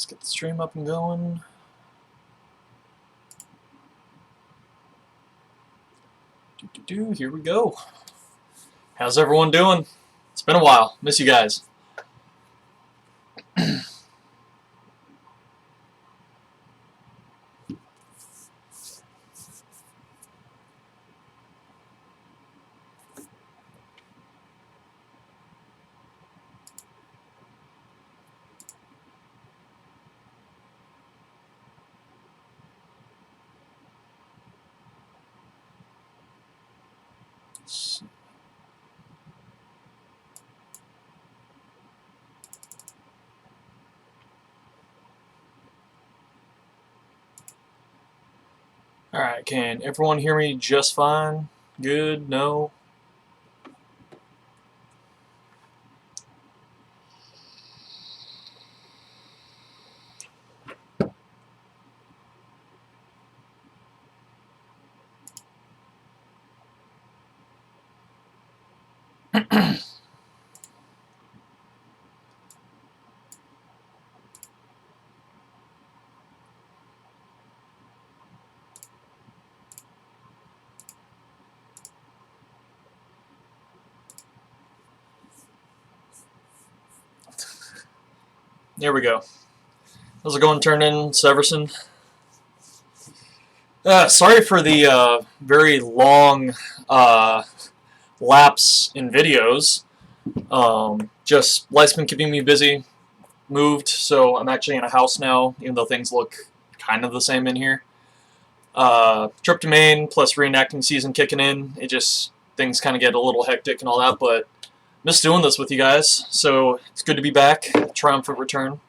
Let's get the stream up and going. Here we go. How's everyone doing? It's been a while. Miss you guys. Alright, can everyone hear me just fine? Good? No? There we go. How's it going, Turn-In, Severson? Sorry for the very long lapse in videos. Just life's been keeping me busy. Moved, so I'm actually in a house now, even though things look kind of the same in here. Trip to Maine plus reenacting season kicking in. Things kind of get a little hectic and all that, but miss doing this with you guys, so it's good to be back. Triumphant return.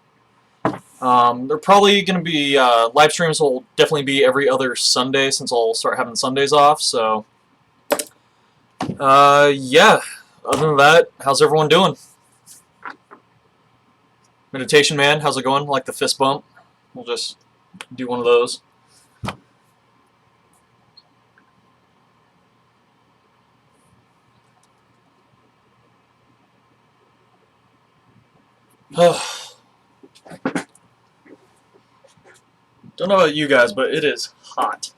They're probably going to be, live streams will definitely be every other Sunday since I'll start having Sundays off, so, yeah. Other than that, how's everyone doing? Meditation Man, how's it going? Like the fist bump? We'll just do one of those. Don't know about you guys, but it is hot.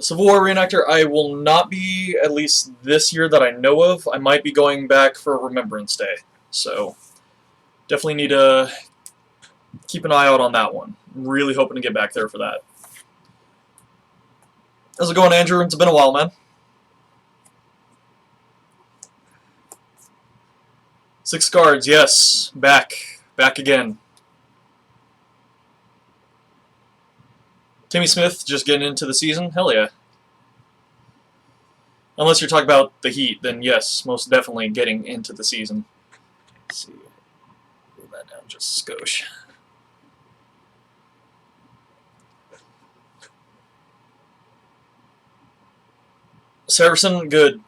Civil War reenactor, I will not be, at least this year that I know of. I might be going back for Remembrance Day. So, definitely need to keep an eye out on that one. I'm really hoping to get back there for that. How's it going, Andrew? It's been a while, man. 6 Guards, yes. Back. Back again. Timmy Smith just getting into the season? Hell yeah. Unless you're talking about the Heat, then yes, most definitely getting into the season. Let's see. Move that down just a skosh. Severson, good.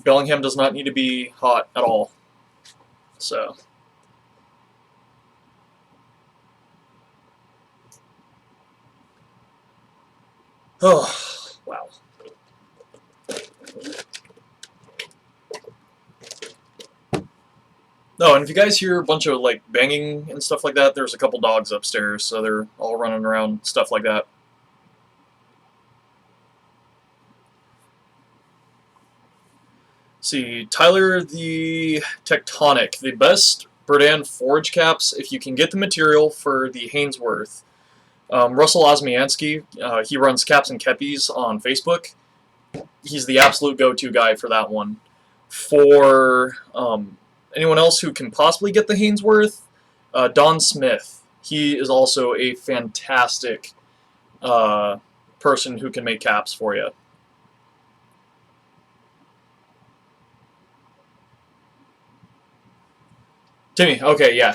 Bellingham does not need to be hot at all. So. Oh, wow. No, and if you guys hear a bunch of like banging and stuff like that, there's a couple dogs upstairs, so they're all running around, stuff like that. See, Tyler the Tectonic, the best Berdan forage caps if you can get the material for the Hainsworth. Russell Osmiansky, he runs Caps and Keppies on Facebook. He's the absolute go-to guy for that one. For anyone else who can possibly get the Hainsworth, Don Smith. He is also a fantastic person who can make caps for you. Timmy, okay, yeah.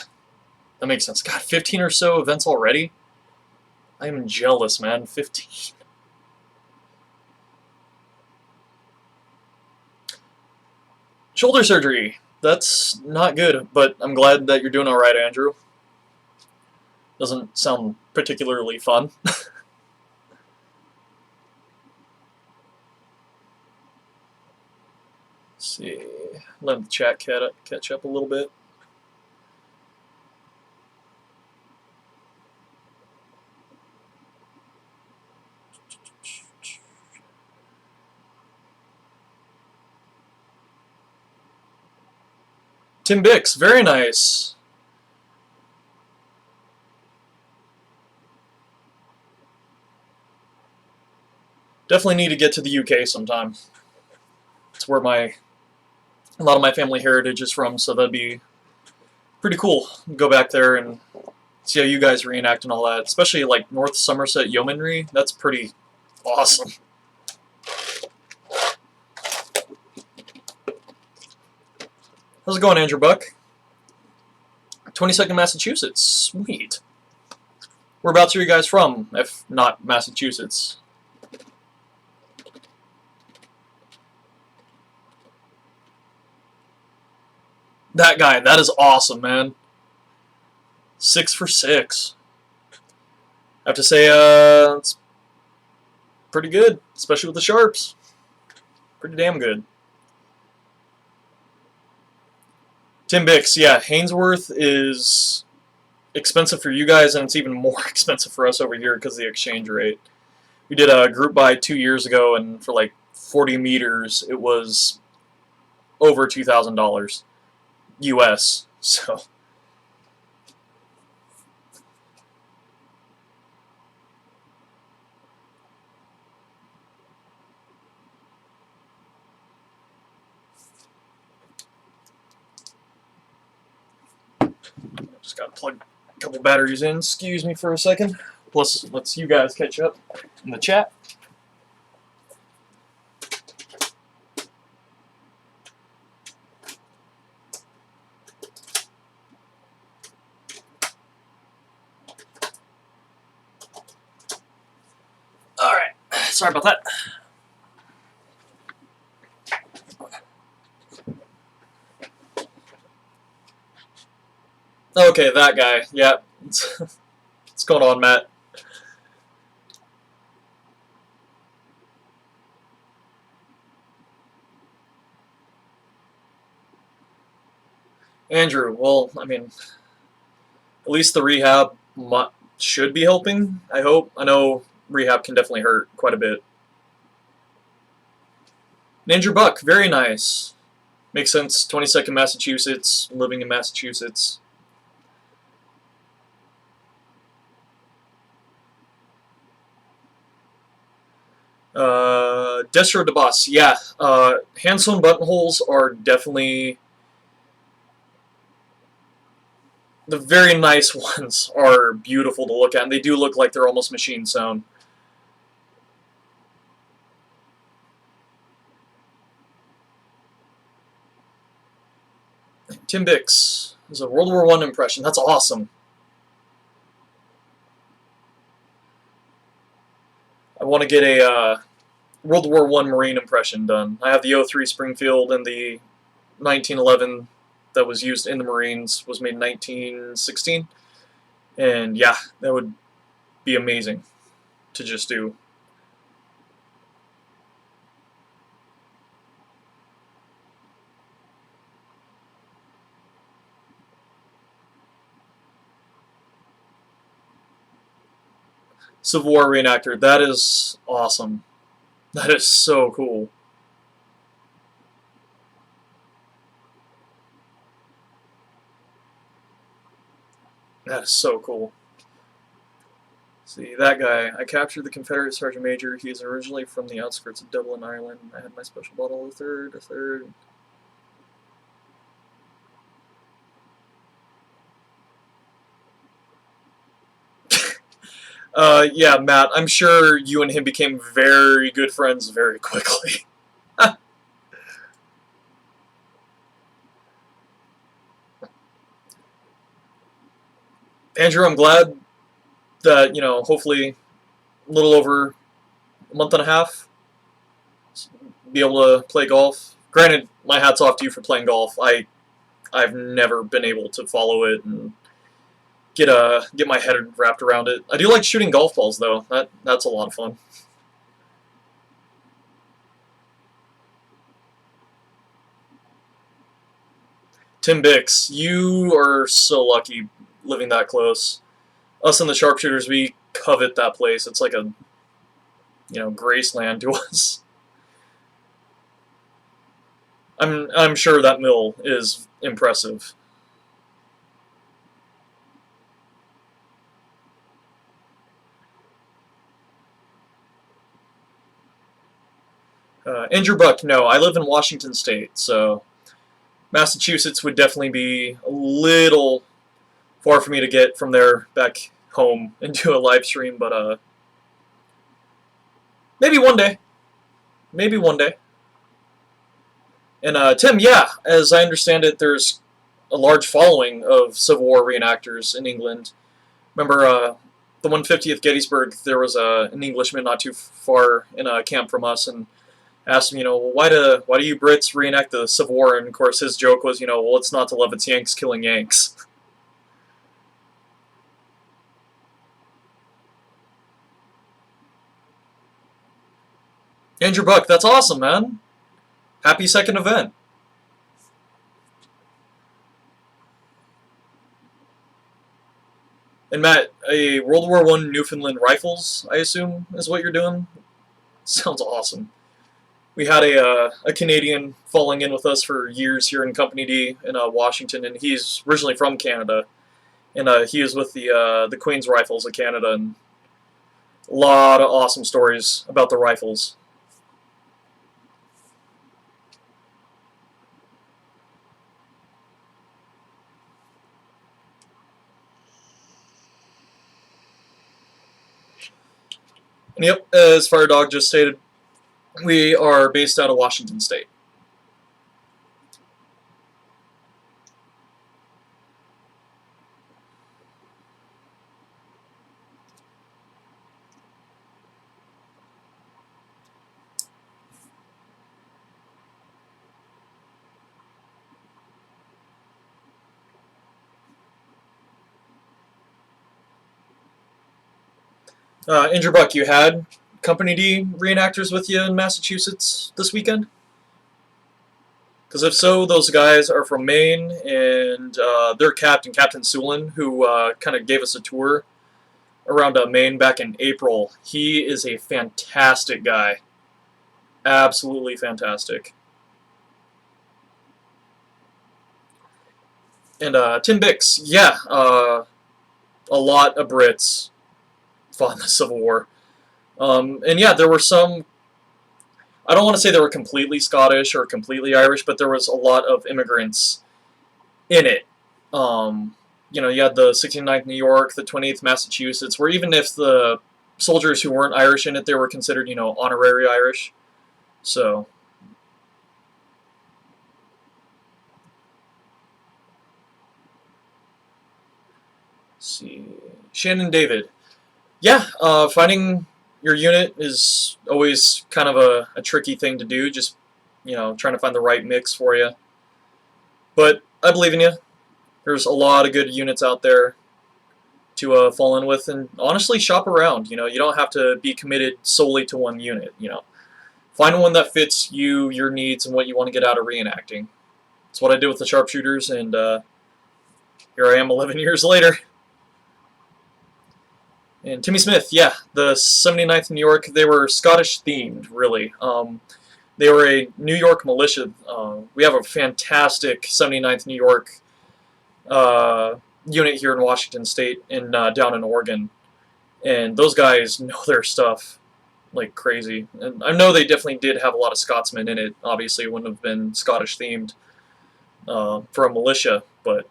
That makes sense. God, 15 or so events already? I am jealous, man. 15. Shoulder surgery. That's not good, but I'm glad that you're doing alright, Andrew. Doesn't sound particularly fun. Let's see. Let the chat catch up a little bit. Tim Bix, very nice. Definitely need to get to the UK sometime. It's where a lot of my family heritage is from, so that'd be pretty cool. Go back there and see how you guys reenact and all that. Especially like North Somerset Yeomanry. That's pretty awesome. How's it going, Andrew Buck? 22nd Massachusetts. Sweet. Whereabouts are you guys from, if not Massachusetts? That guy, that is awesome, man. 6 for 6. I have to say, it's pretty good, especially with the sharps. Pretty damn good. Tim Bix, yeah, Hainsworth is expensive for you guys, and it's even more expensive for us over here because of the exchange rate. We did a group buy 2 years ago, and for like 40 meters, it was over $2,000 US. So. Just gotta plug a couple batteries in. Excuse me for a second. Plus, let's you guys catch up in the chat. Alright, sorry about that. Okay, that guy. Yeah. What's going on, Matt? Andrew, well, I mean, at least the rehab should be helping, I hope. I know rehab can definitely hurt quite a bit. Andrew Buck, very nice. Makes sense. 22nd Massachusetts, living in Massachusetts. Destro DeBoss, yeah. Hand-sewn buttonholes are definitely... The very nice ones are beautiful to look at, and they do look like they're almost machine-sewn. Tim Bix is a World War I impression. That's awesome. I want to get a World War I Marine impression done. I have the 03 Springfield and the 1911 that was used in the Marines, was made in 1916. And yeah, that would be amazing to just do. Civil War reenactor, that is awesome. That is so cool. That is so cool. See, that guy. I captured the Confederate Sergeant Major. He is originally from the outskirts of Dublin, Ireland. I had my special bottle, a third. Yeah, Matt, I'm sure you and him became very good friends very quickly. Andrew, I'm glad that, you know, hopefully a little over a month and a half, be able to play golf. Granted, my hat's off to you for playing golf. I've never been able to follow it and get my head wrapped around it. I do like shooting golf balls, though. That's a lot of fun. Tim Bix, you are so lucky living that close. Us and the Sharpshooters, we covet that place. It's like a, you know, Graceland to us. I'm sure that mill is impressive. Andrew Buck, no, I live in Washington State, so Massachusetts would definitely be a little far for me to get from there back home and do a live stream, but maybe one day. Maybe one day. And Tim, yeah, as I understand it, there's a large following of Civil War reenactors in England. Remember the 150th Gettysburg, there was an Englishman not too far in a camp from us, and asked him, well, why do you Brits reenact the Civil War? And of course his joke was, well, it's not to love, it's Yanks killing Yanks. Andrew Buck, that's awesome, man. Happy second event. And Matt, a World War I Newfoundland rifles, I assume, is what you're doing? Sounds awesome. We had a Canadian falling in with us for years here in Company D in Washington, and he's originally from Canada. And he was with the Queen's Rifles of Canada, and a lot of awesome stories about the rifles. And yep, as Fire Dog just stated, we are based out of Washington State. Andrew Buck, you had Company D reenactors with you in Massachusetts this weekend? Because if so, those guys are from Maine, and their captain, Captain Sulin, who kind of gave us a tour around Maine back in April. He is a fantastic guy. Absolutely fantastic. And Tim Bix, yeah, a lot of Brits fought in the Civil War. And yeah, there were some, I don't want to say they were completely Scottish or completely Irish, but there was a lot of immigrants in it. You had the 69th New York, the 28th Massachusetts, where even if the soldiers who weren't Irish in it, they were considered, honorary Irish. So, let's see. Shannon David. Yeah, finding your unit is always kind of a tricky thing to do, just, trying to find the right mix for you. But I believe in you. There's a lot of good units out there to fall in with, and honestly, shop around. You don't have to be committed solely to one unit. Find one that fits you, your needs, and what you want to get out of reenacting. That's what I did with the Sharpshooters, and here I am 11 years later. And Timmy Smith, yeah, the 79th New York, they were Scottish-themed, really. They were a New York militia. We have a fantastic 79th New York unit here in Washington State and down in Oregon. And those guys know their stuff like crazy. And I know they definitely did have a lot of Scotsmen in it. Obviously, it wouldn't have been Scottish-themed for a militia, but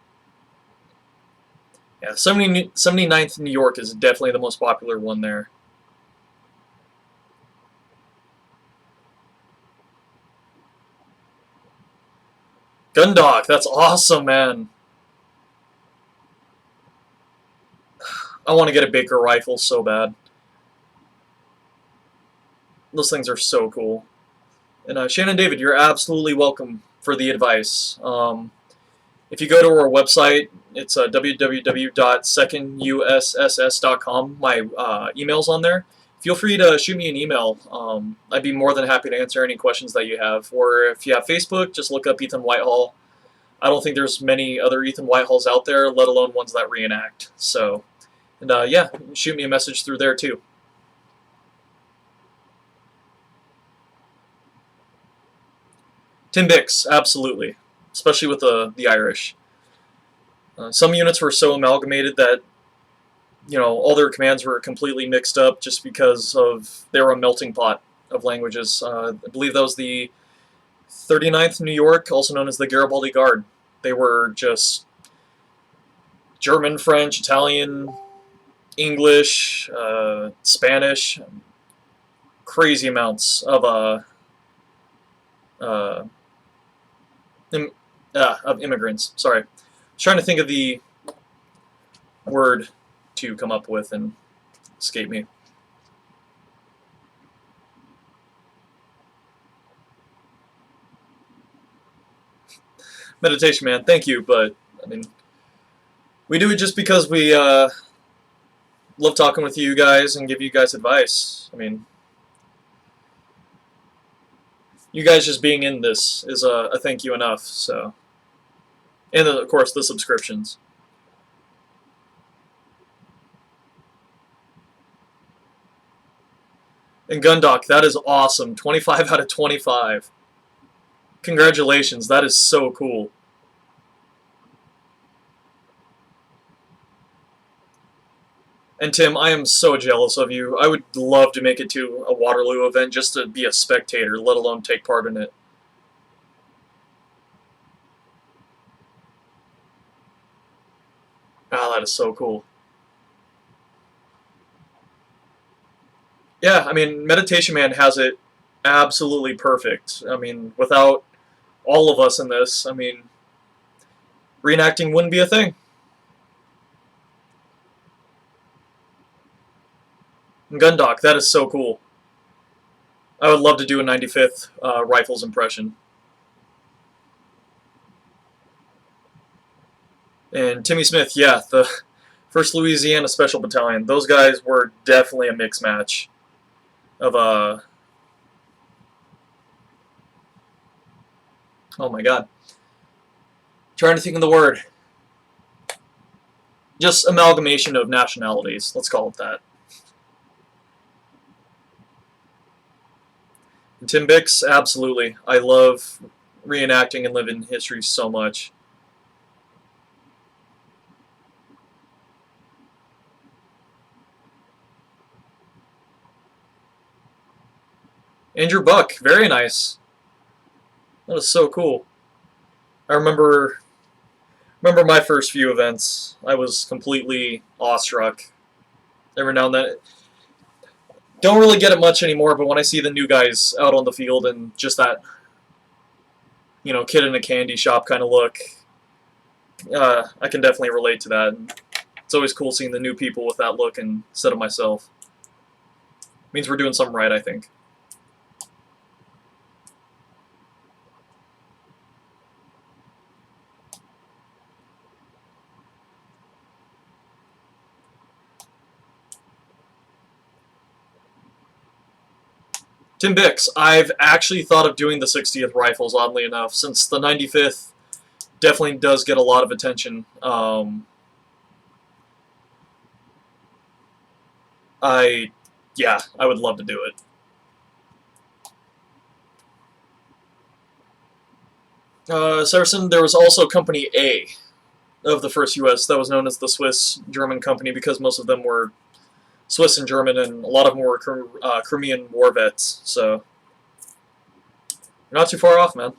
yeah, 79th New York is definitely the most popular one there. Gundog, that's awesome, man. I want to get a Baker rifle so bad. Those things are so cool. And Shannon David, you're absolutely welcome for the advice. If you go to our website, it's www.secondusss.com. My email's on there. Feel free to shoot me an email. I'd be more than happy to answer any questions that you have. Or if you have Facebook, just look up Ethan Whitehall. I don't think there's many other Ethan Whitehalls out there, let alone ones that reenact. So, and yeah, shoot me a message through there too. Tim Bix, absolutely. especially with the Irish. Some units were so amalgamated that, you know, all their commands were completely mixed up just because of they were a melting pot of languages. I believe that was the 39th New York, also known as the Garibaldi Guard. They were just German, French, Italian, English, Spanish, crazy amounts uh, of immigrants. Sorry, I was trying to think of the word to come up with and escape me. Meditation, man. Thank you, but I mean, we do it just because we love talking with you guys and give you guys advice. I mean, you guys just being in this is a thank you enough. So, and of course the subscriptions. And Gundock, that is awesome. 25 out of 25. Congratulations, that is so cool. And Tim, I am so jealous of you. I would love to make it to a Waterloo event just to be a spectator, let alone take part in it. Ah, that is so cool. Yeah, I mean, Meditation Man has it absolutely perfect. I mean, without all of us in this, I mean, reenacting wouldn't be a thing. And Gundock, that is so cool. I would love to do a 95th Rifles impression. And Timmy Smith, yeah, the 1st Louisiana Special Battalion. Those guys were definitely a mixed match of oh my god. Trying to think of the word. Just amalgamation of nationalities, let's call it that. And Tim Bix, absolutely. I love reenacting and living history so much. Andrew Buck, very nice. That was so cool. I remember my first few events. I was completely awestruck. Every now and then, don't really get it much anymore, but when I see the new guys out on the field and just that, you know, kid in a candy shop kind of look, I can definitely relate to that. It's always cool seeing the new people with that look instead of myself. It means we're doing something right, I think. Tim Bix, I've actually thought of doing the 60th Rifles, oddly enough, since the 95th definitely does get a lot of attention. Yeah, I would love to do it. Saracen, there was also Company A of the 1st U.S. that was known as the Swiss-German Company because most of them were Swiss and German, and a lot of them were Crimean War vets, so you're not too far off, man.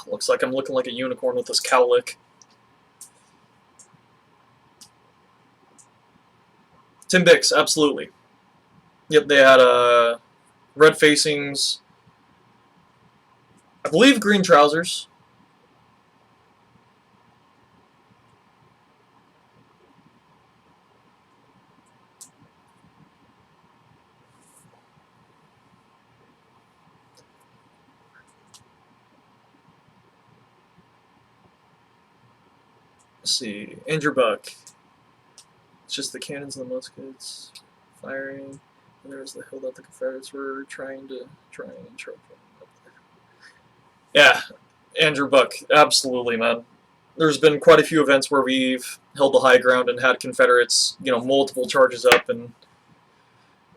Looks like I'm looking like a unicorn with this cowlick. Tim Bix, absolutely. Yep, they had red facings, I believe green trousers. Let's see, Andrew Buck. It's just the cannons and the muskets firing. And there's the hill that the Confederates were trying and charge up there. Yeah, Andrew Buck, absolutely, man. There's been quite a few events where we've held the high ground and had Confederates, you know, multiple charges up, and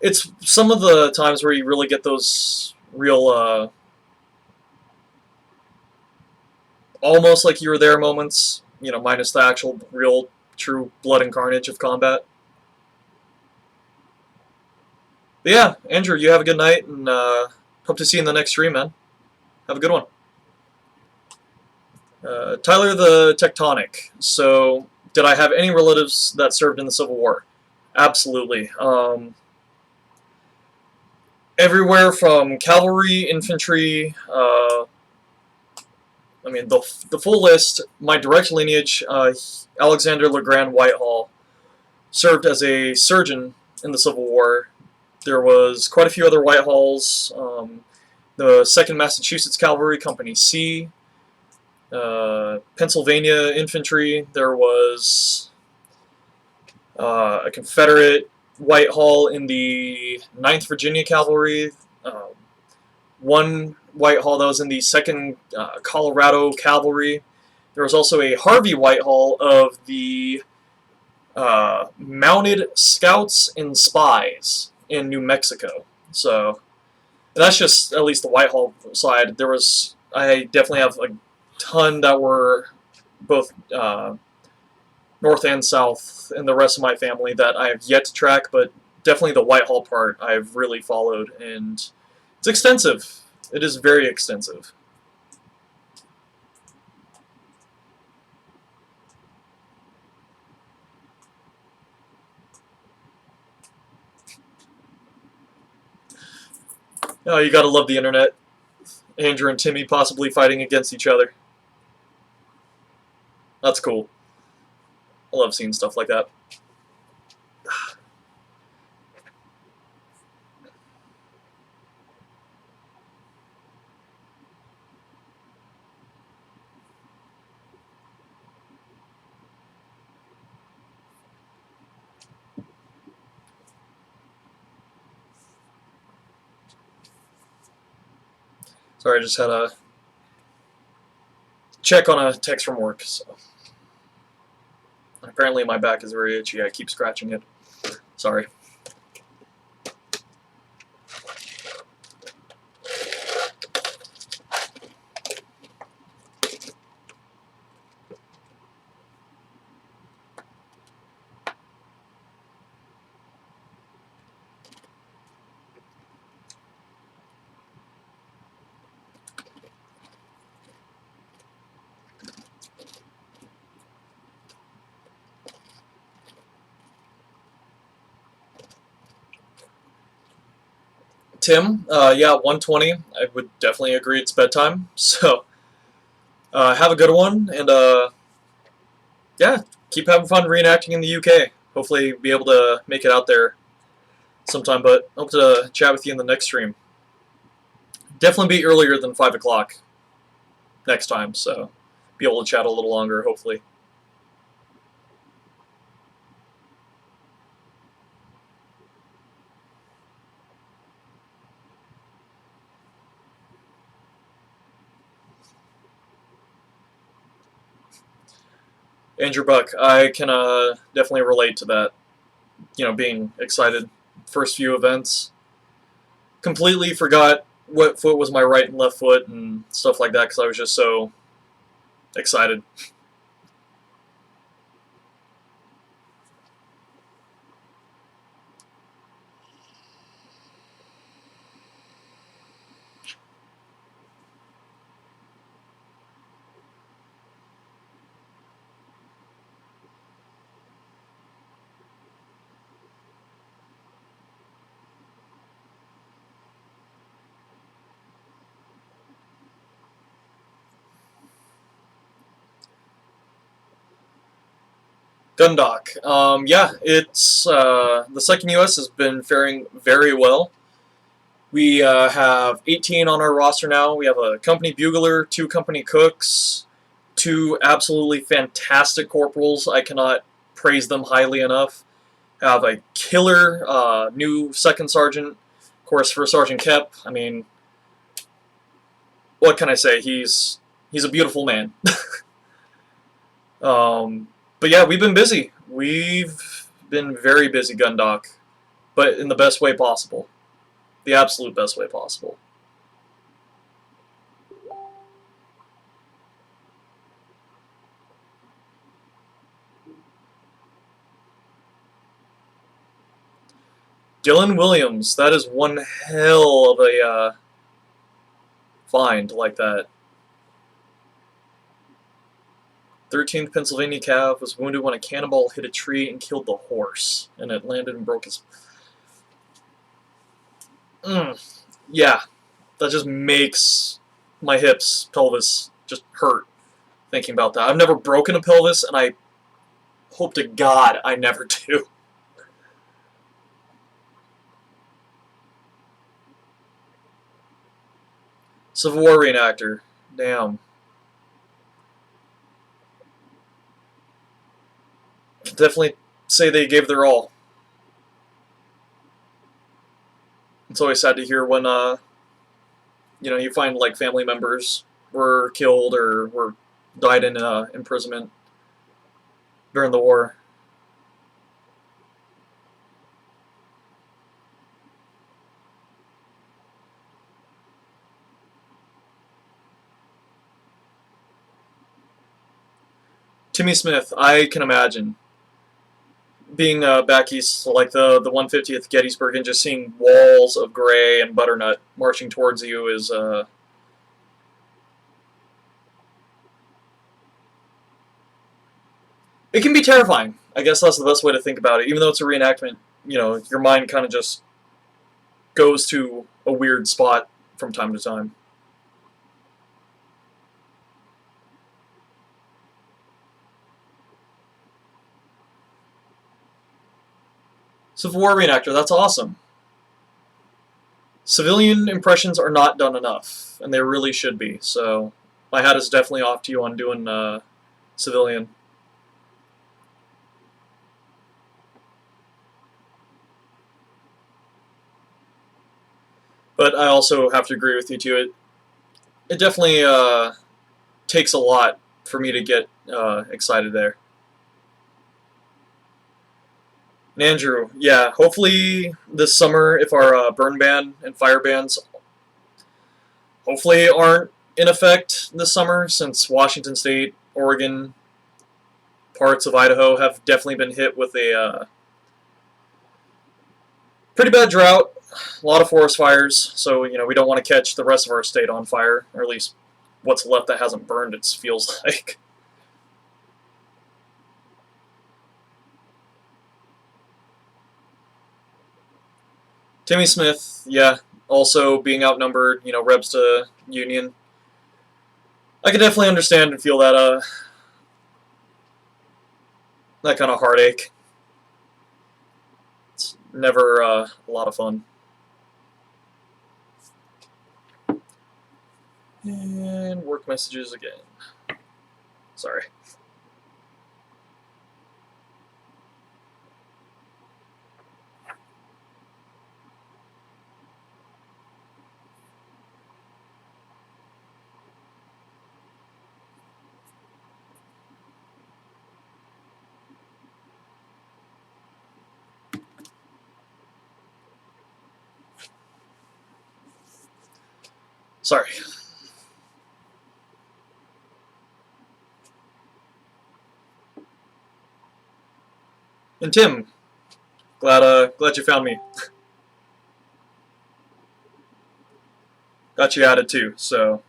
It's some of the times where you really get those real, almost like you were there moments, you know, minus the actual real, true blood and carnage of combat. But yeah, Andrew, you have a good night, and hope to see you in the next stream, man. Have a good one. Tyler the Tectonic. So, did I have any relatives that served in the Civil War? Absolutely. Everywhere from cavalry, infantry. I mean, the full list. My direct lineage: Alexander Legrand Whitehall served as a surgeon in the Civil War. There was quite a few other Whitehalls. The 2nd Massachusetts Cavalry, Company C. Pennsylvania Infantry. There was a Confederate Whitehall in the 9th Virginia Cavalry. One Whitehall that was in the 2nd Colorado Cavalry. There was also a Harvey Whitehall of the Mounted Scouts and Spies in New Mexico. So that's just at least the Whitehall side. I definitely have a ton that were both north and south, and the rest of my family that I have yet to track, but definitely the Whitehall part I've really followed, and it's extensive. It is very extensive. Oh, you gotta love the internet. Andrew and Timmy possibly fighting against each other. That's cool. I love seeing stuff like that. Sorry, I just had a check on a text from work. So. Apparently my back is very itchy. I keep scratching it. Sorry. Tim, yeah, 1:20. I would definitely agree it's bedtime. So, have a good one, and yeah, keep having fun reenacting in the UK. Hopefully, be able to make it out there sometime. But hope to chat with you in the next stream. Definitely be earlier than 5 o'clock next time, so be able to chat a little longer, hopefully. Andrew Buck, I can definitely relate to that. You know, being excited. First few events. Completely forgot what foot was my right and left foot and stuff like that because I was just so excited. Gundock. Yeah, it's the 2nd U.S. has been faring very well. We have 18 on our roster now. We have a company bugler, 2 company cooks, 2 absolutely fantastic corporals. I cannot praise them highly enough. Have a killer new 2nd sergeant. Of course, for Sergeant Kep, I mean, what can I say? He's a beautiful man. But yeah, we've been busy. We've been very busy, Gundock. but in the best way possible. The absolute best way possible. Dylan Williams, that is one hell of a find like that. 13th Pennsylvania Cav was wounded when a cannonball hit a tree and killed the horse, and it landed and broke his... Yeah, that just makes my hips, pelvis, just hurt thinking about that. I've never broken a pelvis, and I hope to God I never do. Civil War reenactor. Damn. Definitely say they gave their all. It's always sad to hear when, you know, you find like family members were killed or were died in imprisonment during the war. Timmy Smith, I can imagine being back east, like the 150th Gettysburg, and just seeing walls of gray and butternut marching towards you is it can be terrifying. I guess that's the best way to think about it. Even though it's a reenactment, you know, your mind kind of just goes to a weird spot from time to time. Civil War reenactor, that's awesome. Civilian impressions are not done enough, and they really should be, so my hat is definitely off to you on doing civilian. But I also have to agree with you too. It definitely takes a lot for me to get excited there. And Andrew, yeah, hopefully this summer, if our burn ban and fire bans hopefully aren't in effect this summer, since Washington State, Oregon, parts of Idaho have definitely been hit with a pretty bad drought, a lot of forest fires, so you know we don't want to catch the rest of our state on fire, or at least what's left that hasn't burned, it feels like. Timmy Smith, yeah, also being outnumbered, you know, Rebs to Union. I can definitely understand and feel that that kind of heartache. It's never a lot of fun. And work messages again. Sorry. Sorry. And Tim, glad you found me. Got you added too, so.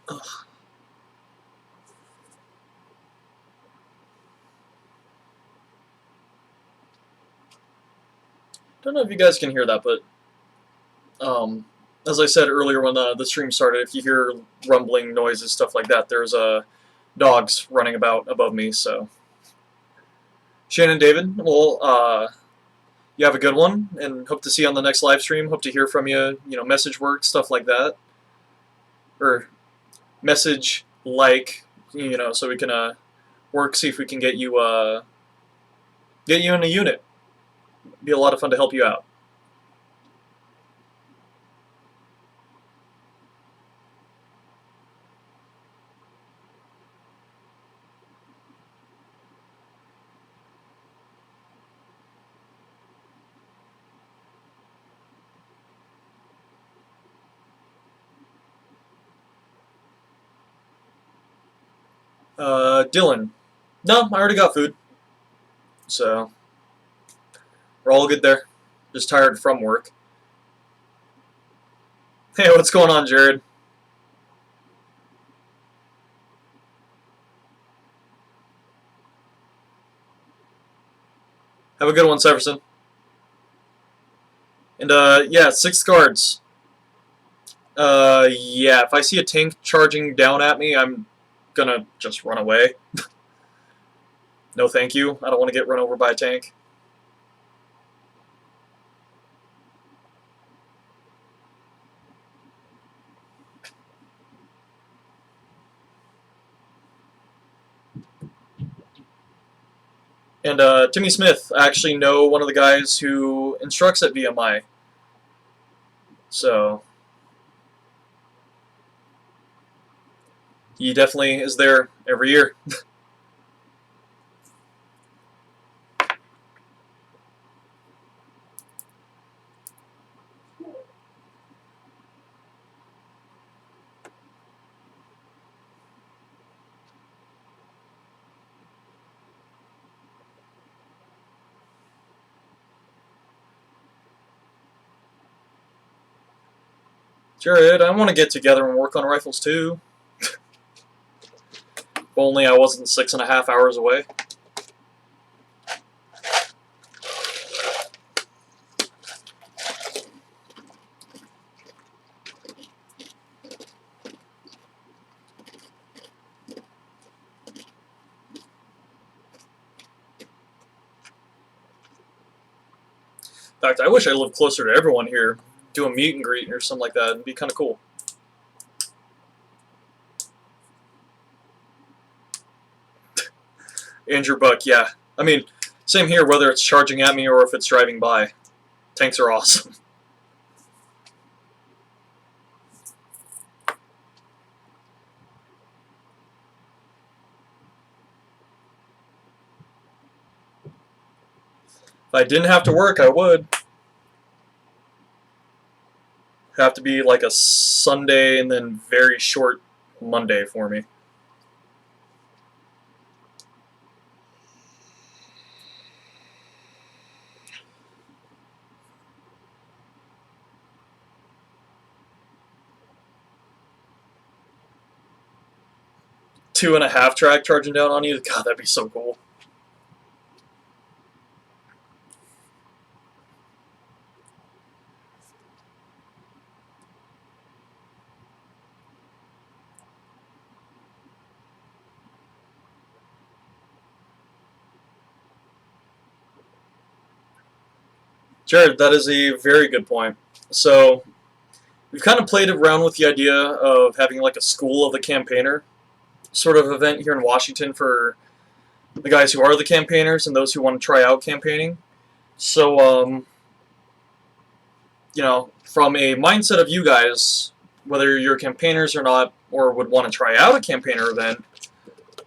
Ugh. Don't know if you guys can hear that, but as I said earlier when the stream started, if you hear rumbling noises, stuff like that, there's dogs running about above me. So, Shannon, David, well, you have a good one, and hope to see you on the next live stream. Hope to hear from you. You know, message work, stuff like that, or message like, you know, so we can work, see if we can get you in a unit. Be a lot of fun to help you out. Dylan. No, I already got food. So, we're all good there. Just tired from work. Hey, what's going on, Jared? Have a good one, Severson. And, yeah, 6 guards. Yeah, if I see a tank charging down at me, I'm gonna just run away. No thank you. I don't want to get run over by a tank. And Timmy Smith, I actually know one of the guys who instructs at VMI. So he definitely is there every year. Jared, I want to get together and work on rifles too. If only I wasn't 6.5 hours away. In fact, I wish I lived closer to everyone here. Do a meet and greet or something like that. It'd be kind of cool. Andrew Buck, yeah. I mean, same here, whether it's charging at me or if it's driving by. Tanks are awesome. If I didn't have to work, I would. Have to be like a Sunday and then very short Monday for me. Two and a half track charging down on you. God, that'd be so cool. Jared, that is a very good point. So, we've kind of played around with the idea of having like a school of the campaigner sort of event here in Washington for the guys who are the campaigners and those who want to try out campaigning. So, you know, from a mindset of you guys, whether you're campaigners or not, or would want to try out a campaigner event,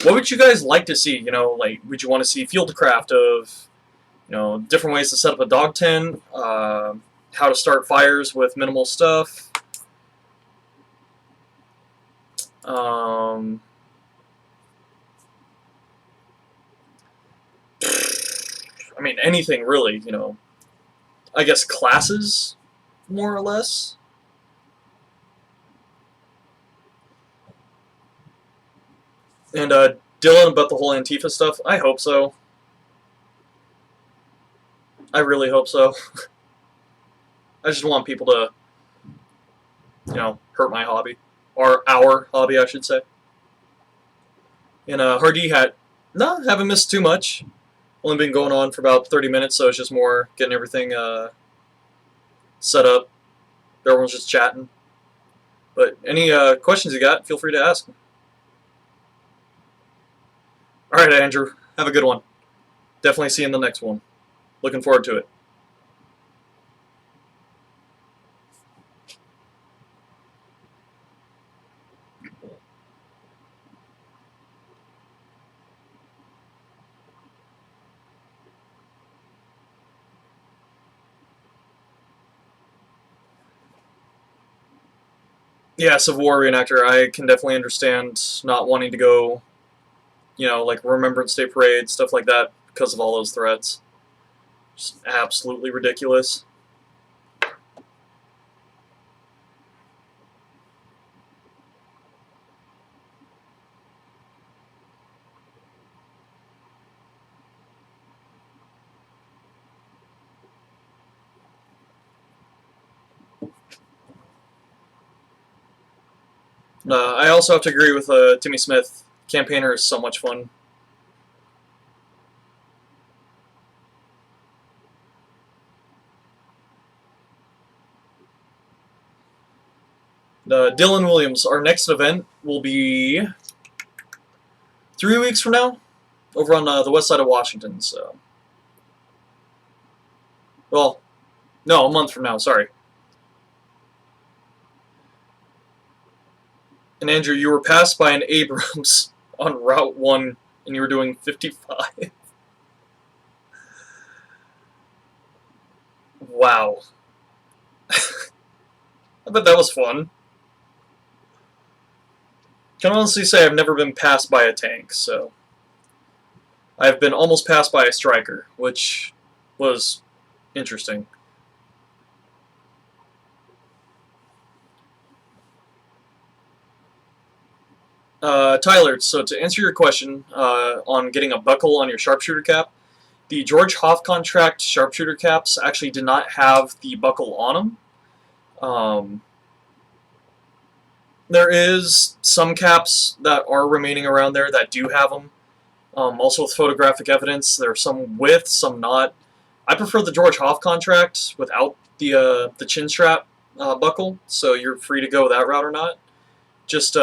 what would you guys like to see? You know, like, would you want to see fieldcraft of, you know, different ways to set up a dog tent, how to start fires with minimal stuff, I mean, anything really, you know. I guess classes, more or less. And Dylan, about the whole Antifa stuff, I hope so. I really hope so. I just want people to, you know, hurt my hobby. Or our hobby, I should say. And Hardy had, no, haven't missed too much. Only been going on for about 30 minutes, so it's just more getting everything set up. Everyone's just chatting. But any questions you got, feel free to ask. Alright, Andrew. Have a good one. Definitely see you in the next one. Looking forward to it. Yeah, Civil War reenactor. I can definitely understand not wanting to go you know, like Remembrance Day Parade, stuff like that, because of all those threats. Just absolutely ridiculous. I also have to agree with Timmy Smith. Campaigner is so much fun. Dylan Williams, our next event will be 3 weeks from now, over on the west side of Washington. So, well, no, a month from now. Sorry. And Andrew, you were passed by an Abrams on Route 1, and you were doing 55. Wow. I bet that was fun. Can honestly say I've never been passed by a tank, so I've been almost passed by a striker, which was interesting. Tyler, so to answer your question on getting a buckle on your sharpshooter cap, the George Hoff contract sharpshooter caps actually did not have the buckle on them. There is some caps that are remaining around there that do have them. Also with photographic evidence, there are some with, some not. I prefer the George Hoff contract without the chin strap buckle, so you're free to go that route or not. Just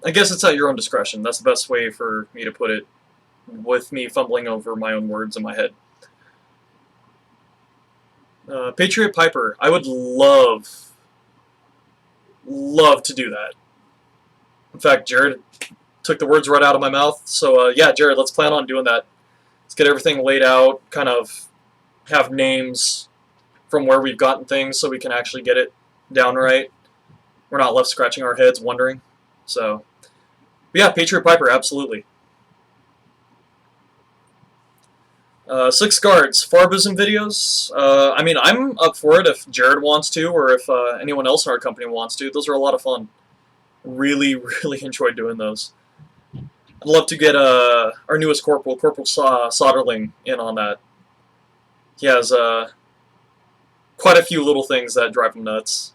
I guess it's at your own discretion. That's the best way for me to put it, with me fumbling over my own words in my head. Patriot Piper, I would love to do that. In fact, Jared took the words right out of my mouth. So yeah, Jared, let's plan on doing that. Let's get everything laid out, kind of have names from where we've gotten things so we can actually get it down right. We're not left scratching our heads wondering. So, but yeah, Patriot Piper, absolutely. 6 guards, Farbism videos. I mean, I'm up for it if Jared wants to, or if anyone else in our company wants to. Those are a lot of fun. Really, really enjoyed doing those. I'd love to get our newest corporal, Corporal Soderling, in on that. He has quite a few little things that drive him nuts.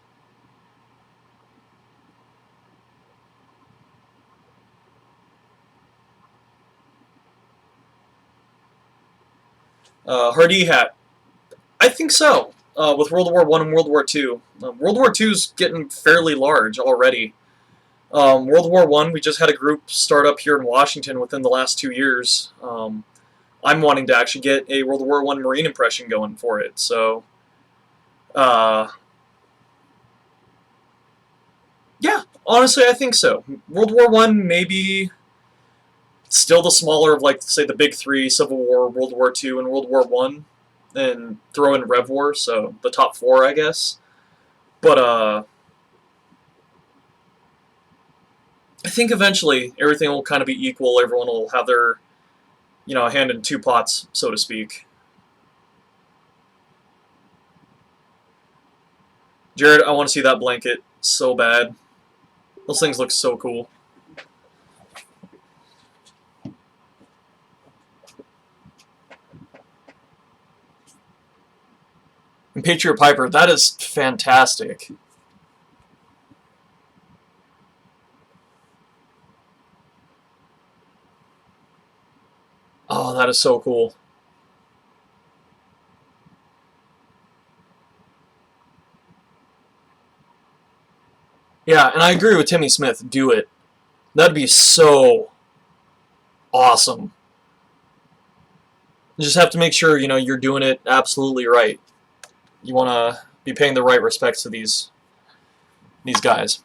Hardy hat. I think so. With World War I and World War II. World War II is getting fairly large already. World War I, we just had a group start up here in Washington within the last 2 years. I'm wanting to actually get a World War I Marine impression going for it. So, yeah, honestly, I think so. World War I maybe still the smaller of, like, say, the big 3, Civil War, World War II, and World War I, and throw in Rev War, so the top 4, I guess. But, I think eventually everything will kind of be equal. Everyone will have their, you know, hand in 2 pots, so to speak. Jared, I want to see that blanket so bad. Those things look so cool. And Patriot Piper, that is fantastic. Oh, that is so cool. Yeah, and I agree with Timmy Smith. Do it. That'd be so awesome. You just have to make sure, you know, you're doing it absolutely right. You want to be paying the right respects to these guys.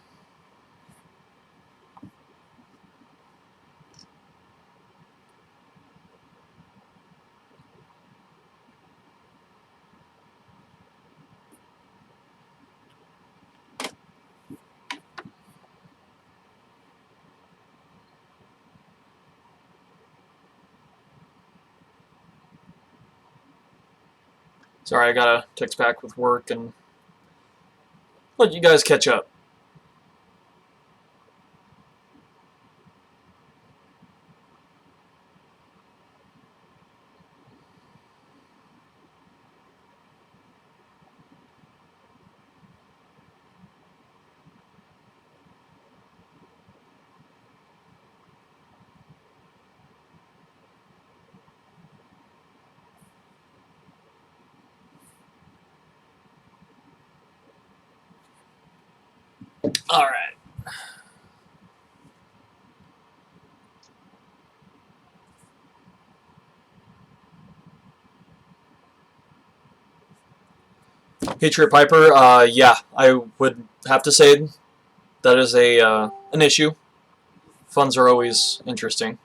Sorry, I gotta text back with work and let you guys catch up. All right. Patriot Piper, yeah, I would have to say that is an issue. Funds are always interesting.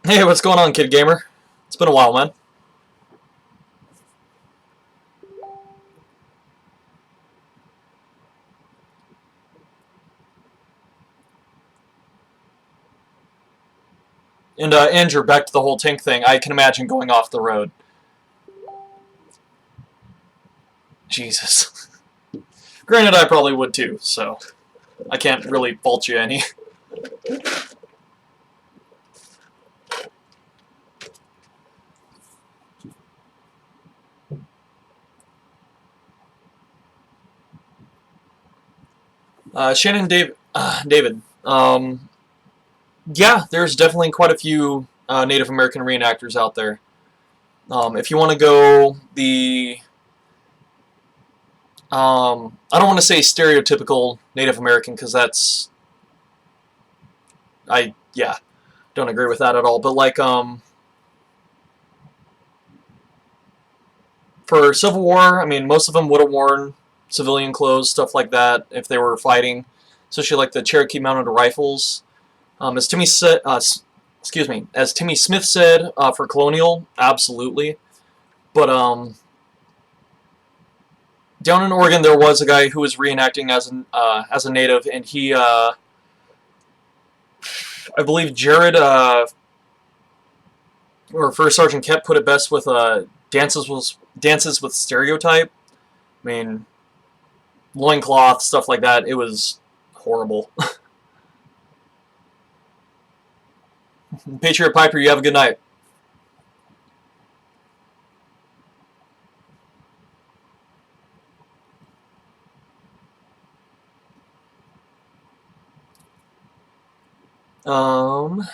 Hey, what's going on, Kid Gamer? It's been a while, man. And Andrew, back to the whole tank thing. I can imagine going off the road. Jesus. Granted, I probably would too, so I can't really fault you any. Shannon David. Yeah, there's definitely quite a few Native American reenactors out there. If you want to go the I don't want to say stereotypical Native American because that's yeah, don't agree with that at all. But like for Civil War, I mean most of them would have worn civilian clothes, stuff like that, if they were fighting, especially like the Cherokee Mounted Rifles. As Timmy said, as Timmy Smith said, for Colonial, absolutely. But down in Oregon, there was a guy who was reenacting as a native, and he, I believe Jared, or First Sergeant Kep put it best with dances with stereotype. I mean, loincloth, stuff like that. It was horrible. Patriot Piper, you have a good night.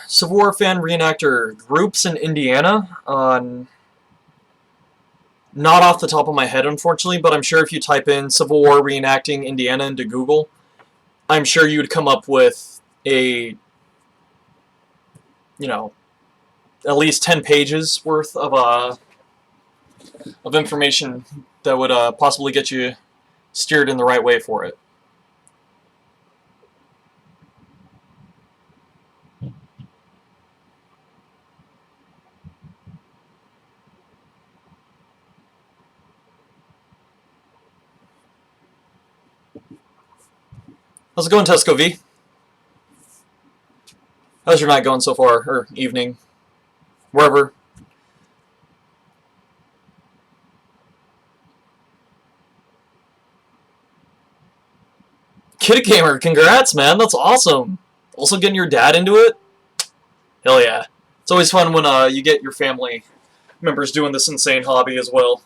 Civil War fan reenactor groups in Indiana. Not off the top of my head, unfortunately, but I'm sure if you type in Civil War reenacting Indiana into Google, I'm sure you would come up with a, you know, at least 10 pages worth of information that would possibly get you steered in the right way for it. How's it going, Tesco V? How's your night going so far, or evening, wherever? Kid Gamer, congrats, man. That's awesome. Also getting your dad into it? Hell yeah. It's always fun when you get your family members doing this insane hobby as well.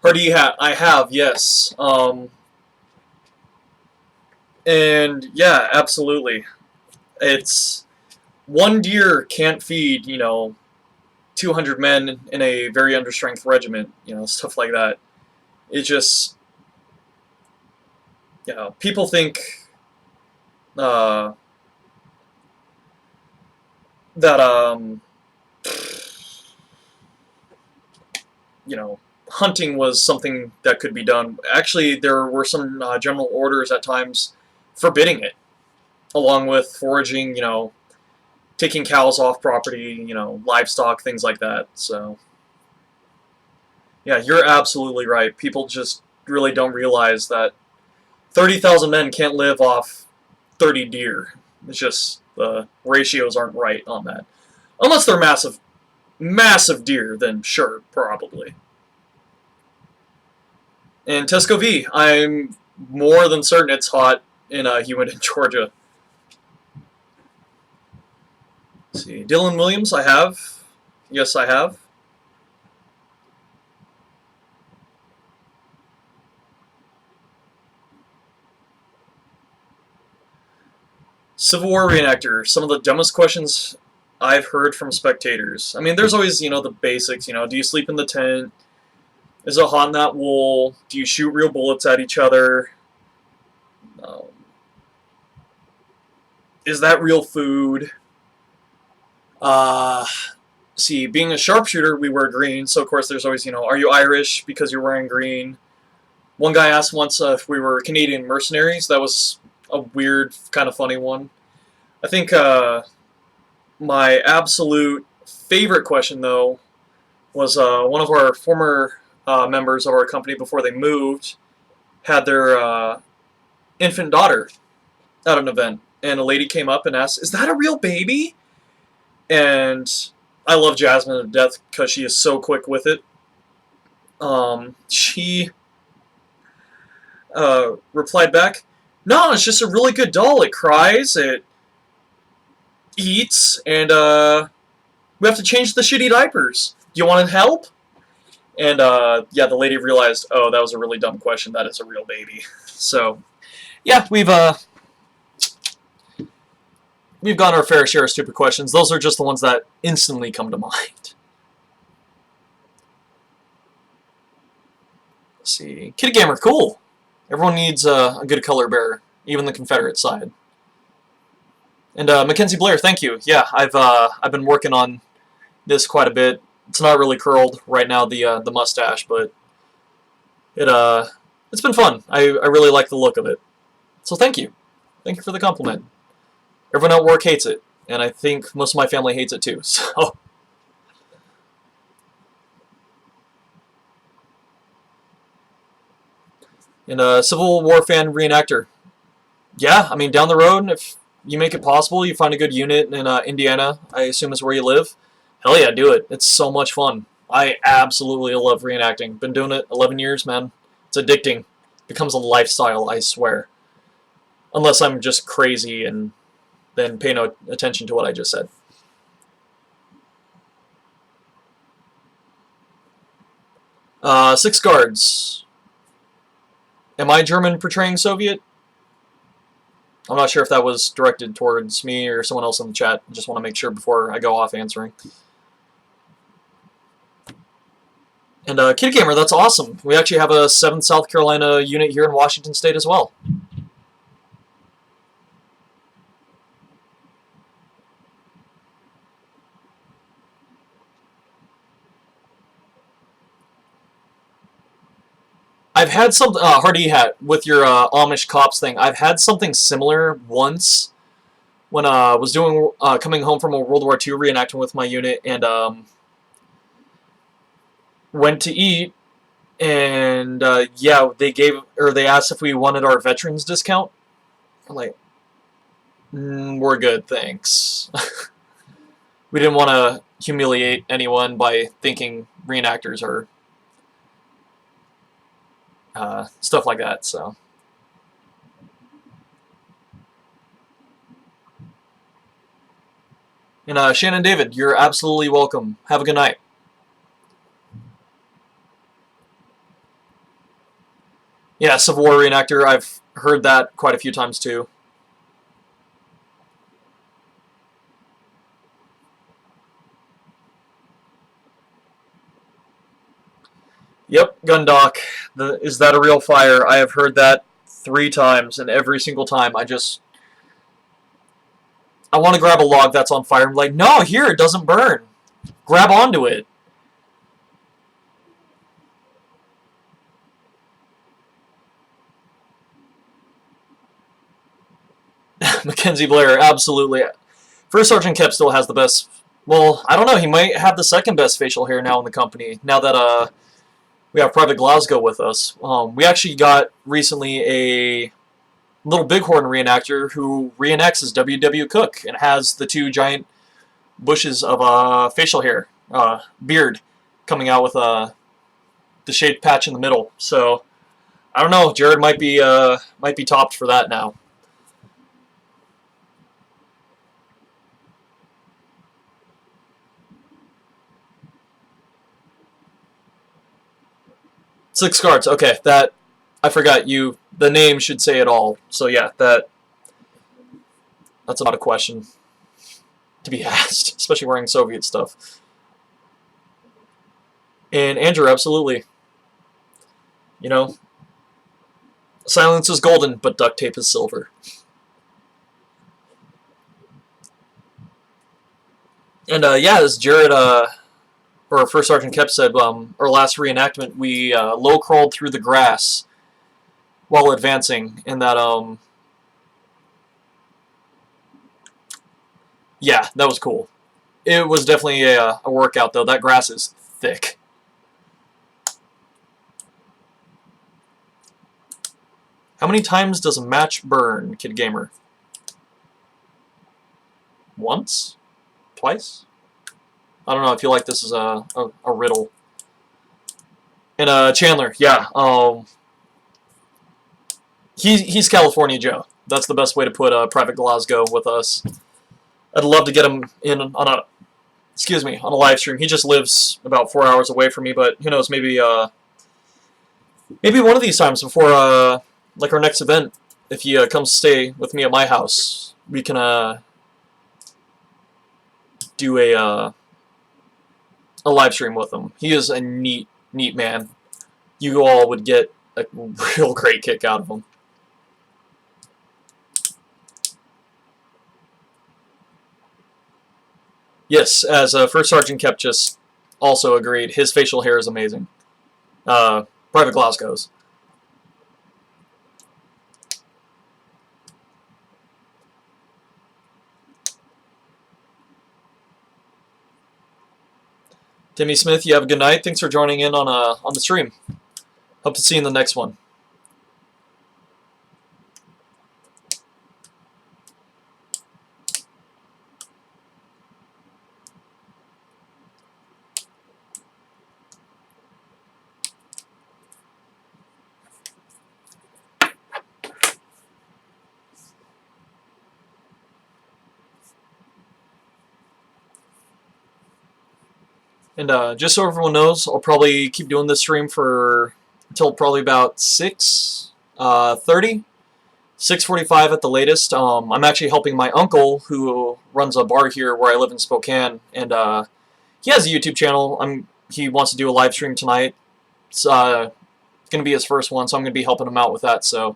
Or do you have? I have, yes. And yeah, absolutely. It's one deer can't feed, 200 men in a very understrength regiment, stuff like that. It just, people think uh, that, you know, hunting was something that could be done. Actually, there were some general orders at times forbidding it, along with foraging, taking cows off property, livestock, things like that. So, yeah, you're absolutely right. People just really don't realize that 30,000 men can't live off 30 deer. It's just the ratios aren't right on that. Unless they're massive, massive deer, then sure, probably. And Tesco V, I'm more than certain it's hot and humid in Georgia. Let's see, Dylan Williams, I have. Yes, I have. Civil War reenactor. Some of the dumbest questions I've heard from spectators. I mean, there's always, the basics. Do you sleep in the tent? Is it hot in that wool? Do you shoot real bullets at each other? Is that real food? See, being a sharpshooter, we wear green, so of course there's always, are you Irish because you're wearing green? One guy asked once if we were Canadian mercenaries. That was a weird, kind of funny one. I think my absolute favorite question, though, was one of our former members of our company before they moved had their infant daughter at an event, and a lady came up and asked, "Is that a real baby?" And I love Jasmine to death because she is so quick with it. She replied back, "No, it's just a really good doll. It cries, it eats, and we have to change the shitty diapers. Do you want to help?" And yeah, the lady realized, oh, that was a really dumb question. That is a real baby. So, yeah, we've gotten our fair share of stupid questions. Those are just the ones that instantly come to mind. Let's see, Kitty Gamer, cool. Everyone needs a good color bearer, even the Confederate side. And Mackenzie Blair, thank you. Yeah, I've been working on this quite a bit. It's not really curled right now, the mustache, but it's been fun. I really like the look of it. So thank you. Thank you for the compliment. Everyone at work hates it, and I think most of my family hates it too. So. And a Civil War fan reenactor. Yeah, I mean, down the road, if you make it possible, you find a good unit in Indiana, I assume is where you live. Hell yeah, do it. It's so much fun. I absolutely love reenacting. Been doing it 11 years, man. It's addicting. It becomes a lifestyle, I swear. Unless I'm just crazy and then pay no attention to what I just said. Six guards. Am I German portraying Soviet? I'm not sure if that was directed towards me or someone else in the chat. I just want to make sure before I go off answering. And Kitty Gamer, that's awesome. We actually have a 7th South Carolina unit here in Washington State as well. I've had some Hardy Hat with your Amish cops thing. I've had something similar once when I was doing coming home from a World War II reenactment with my unit, and went to eat, and yeah, they asked if we wanted our veterans discount. I'm like, we're good, thanks. We didn't want to humiliate anyone by thinking reenactors are stuff like that, so. And Shannon David, you're absolutely welcome. Have a good night. Yeah, Civil War reenactor, I've heard that quite a few times too. Yep, Gundock. Is that a real fire? I have heard that 3 times, and every single time I want to grab a log that's on fire. I'm like, no, here, it doesn't burn. Grab onto it. Mackenzie Blair, absolutely. First Sergeant Kep still has the best. Well, I don't know. He might have the second best facial hair now in the company. Now that we have Private Glasgow with us. We actually got recently a Little Bighorn reenactor who reenacts as W.W. Cook and has the two giant bushes of facial hair, beard, coming out with the shaved patch in the middle. So I don't know. Jared might be topped for that now. Six cards. Okay, that I forgot you. The name should say it all. So yeah, that's not a question to be asked, especially wearing Soviet stuff. And Andrew, absolutely. You know, silence is golden, but duct tape is silver. And yeah, as Jared or First Sergeant Kep said, our last reenactment, we low crawled through the grass while advancing, and that yeah, that was cool. It was definitely a workout though. That grass is thick. How many times does a match burn, Kid Gamer? Once? Twice? I don't know. I feel like this is a riddle. And Chandler, yeah, he's California Joe. That's the best way to put Private Glasgow with us. I'd love to get him in on a live stream. He just lives about 4 hours away from me, but who knows? Maybe one of these times before like our next event, if he comes stay with me at my house, we can do a live stream with him. He is a neat man. You all would get a real great kick out of him. Yes, as First Sergeant Kep just also agreed, his facial hair is amazing. Private Glasgow's. Timmy Smith, you have a good night. Thanks for joining in on the stream. Hope to see you in the next one. And just so everyone knows, I'll probably keep doing this stream for until probably about 6:30, 6:45 at the latest. I'm actually helping my uncle, who runs a bar here where I live in Spokane, and he has a YouTube channel. He wants to do a live stream tonight. It's going to be his first one, so I'm going to be helping him out with that. So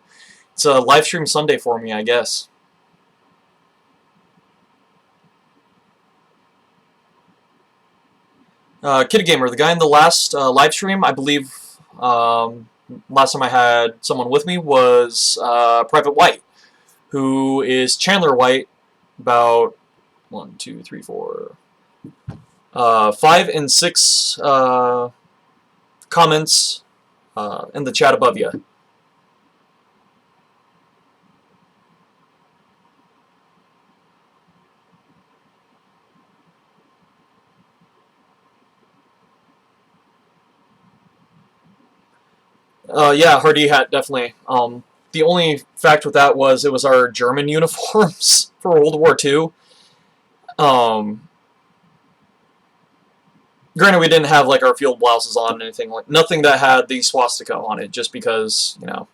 it's a live stream Sunday for me, I guess. Kid Gamer, the guy in the last live stream, I believe last time I had someone with me was Private White, who is Chandler White, about 1, 2, 3, 4, 5 and 6 comments in the chat above you. Yeah, Hardy hat, definitely. The only fact with that was it was our German uniforms for World War II. Granted, we didn't have like our field blouses on or anything, like nothing that had the swastika on it, just because, you know,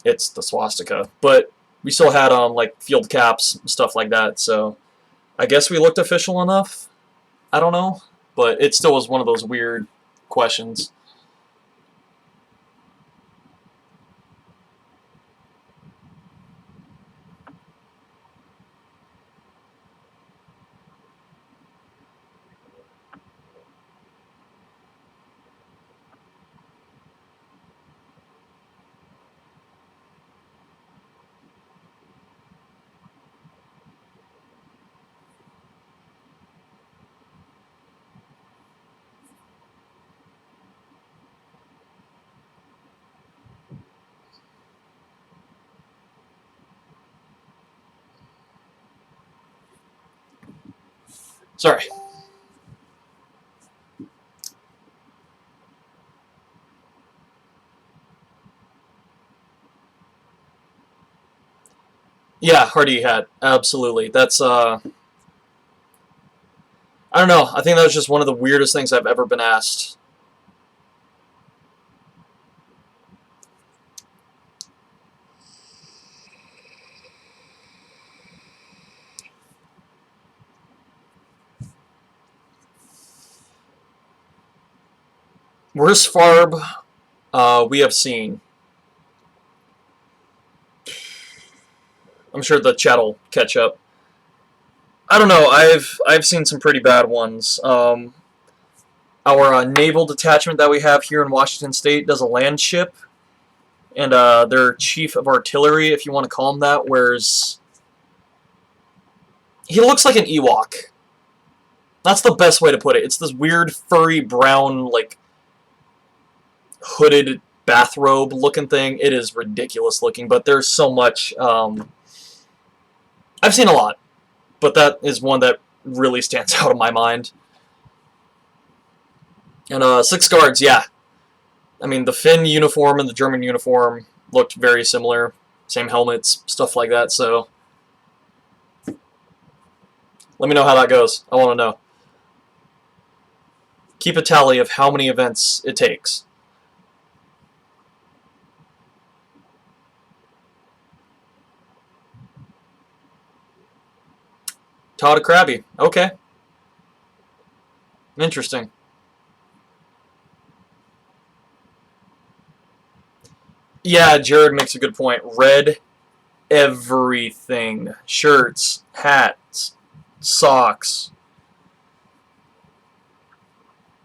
it's the swastika. But we still had like field caps and stuff like that, so I guess we looked official enough. I don't know, but it still was one of those weird questions. Sorry. Yeah, Hardy hat. Absolutely. That's, I don't know. I think that was just one of the weirdest things I've ever been asked. Worst Farb we have seen. I'm sure the chat'll catch up. I don't know. I've seen some pretty bad ones. Our naval detachment that we have here in Washington State does a land ship, and their chief of artillery, if you want to call him that, wears. He looks like an Ewok. That's the best way to put it. It's this weird furry brown like hooded bathrobe looking thing. It is ridiculous looking, but there's so much. I've seen a lot, but that is one that really stands out in my mind. And 6 guards, yeah. I mean, the Finn uniform and the German uniform looked very similar. Same helmets, stuff like that, so... Let me know how that goes. I want to know. Keep a tally of how many events it takes. Todd Krabby. Okay. Interesting. Yeah, Jared makes a good point. Red everything. Shirts, hats, socks,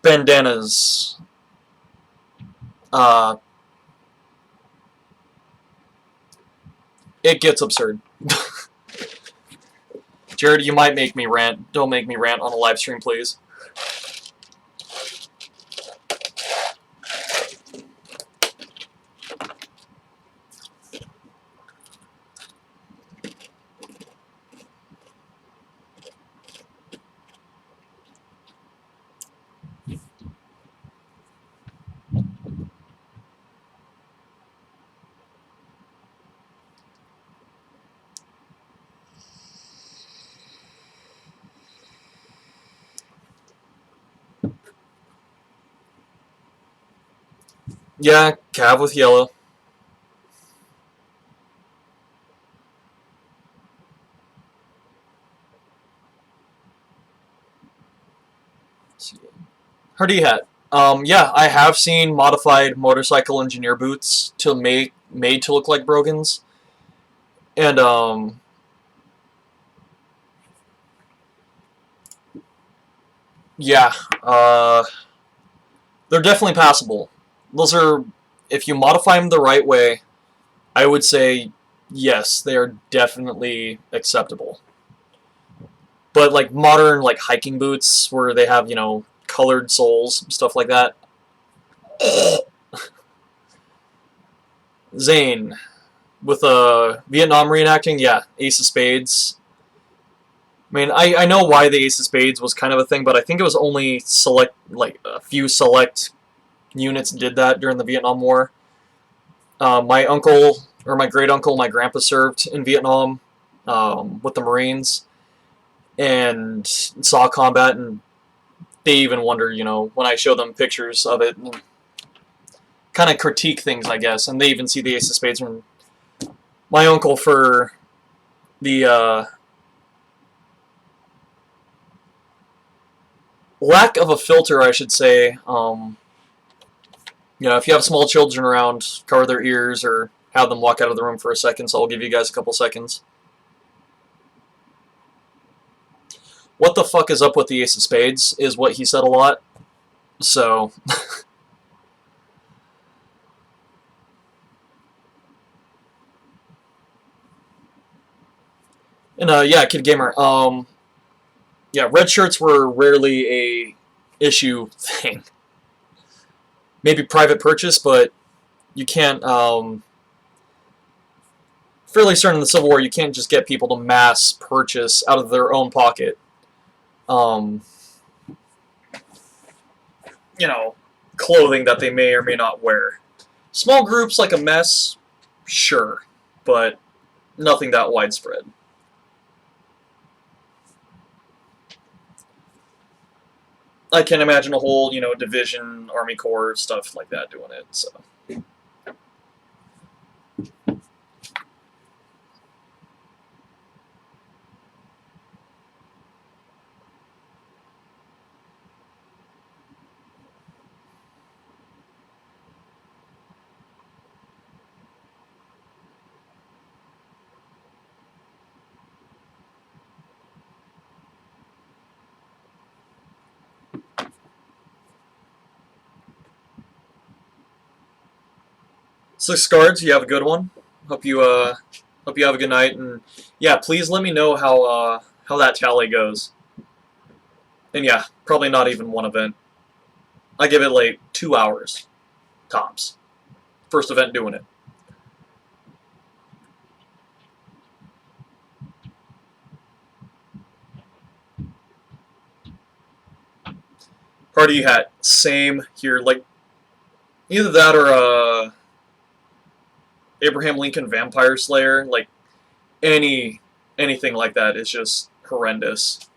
bandanas. It gets absurd. Jared, you might make me rant. Don't make me rant on a live stream, please. Yeah, Cav with yellow. Hardy hat. Yeah, I have seen modified motorcycle engineer boots to made to look like brogans, and yeah, they're definitely passable. Those are, if you modify them the right way, I would say yes, they are definitely acceptable. But like modern like hiking boots where they have, you know, colored soles, stuff like that. Zane with Vietnam reenacting, yeah, Ace of Spades. I mean, I know why the Ace of Spades was kind of a thing, but I think it was only select, like a few select units did that during the Vietnam War. My uncle, or my great uncle, my grandpa served in Vietnam with the Marines and saw combat, and they even wonder, you know, when I show them pictures of it, and kind of critique things, I guess, and they even see the Ace of Spades from my uncle for the lack of a filter, I should say. You know, if you have small children around, cover their ears or have them walk out of the room for a second, so I'll give you guys a couple seconds. What the fuck is up with the Ace of Spades is what he said a lot. So... And yeah, Kid Gamer. Yeah, red shirts were rarely a issue thing. Maybe private purchase, but you can't. Fairly certain in the Civil War, you can't just get people to mass purchase out of their own pocket. um, you know, clothing that they may or may not wear. Small groups like a mess, sure, but nothing that widespread. I can imagine a whole, division, Army Corps, stuff like that doing it, so. Six cards, you have a good one. Hope you have a good night, and yeah, please let me know how that tally goes. And yeah, probably not even one event. I give it like 2 hours tops. First event doing it. Party hat, same here. Like either that or Abraham Lincoln Vampire Slayer. Like anything like that is just horrendous.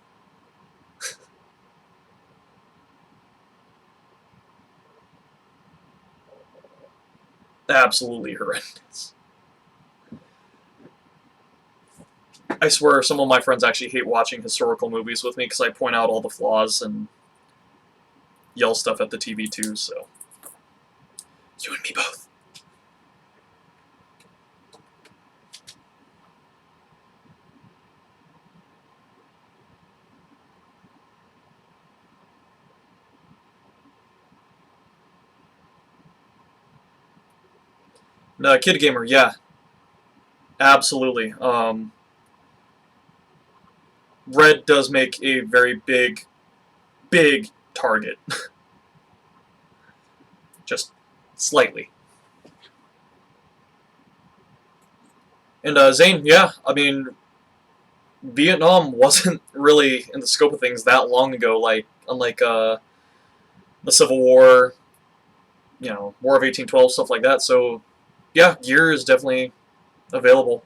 Absolutely horrendous. I swear some of my friends actually hate watching historical movies with me because I point out all the flaws and yell stuff at the TV too, so. You and me both. No, Kid Gamer, yeah. Absolutely. Red does make a very big target. Just slightly. And Zane, yeah, I mean, Vietnam wasn't really in the scope of things that long ago, unlike the Civil War, War of 1812, stuff like that. So, yeah, gear is definitely available.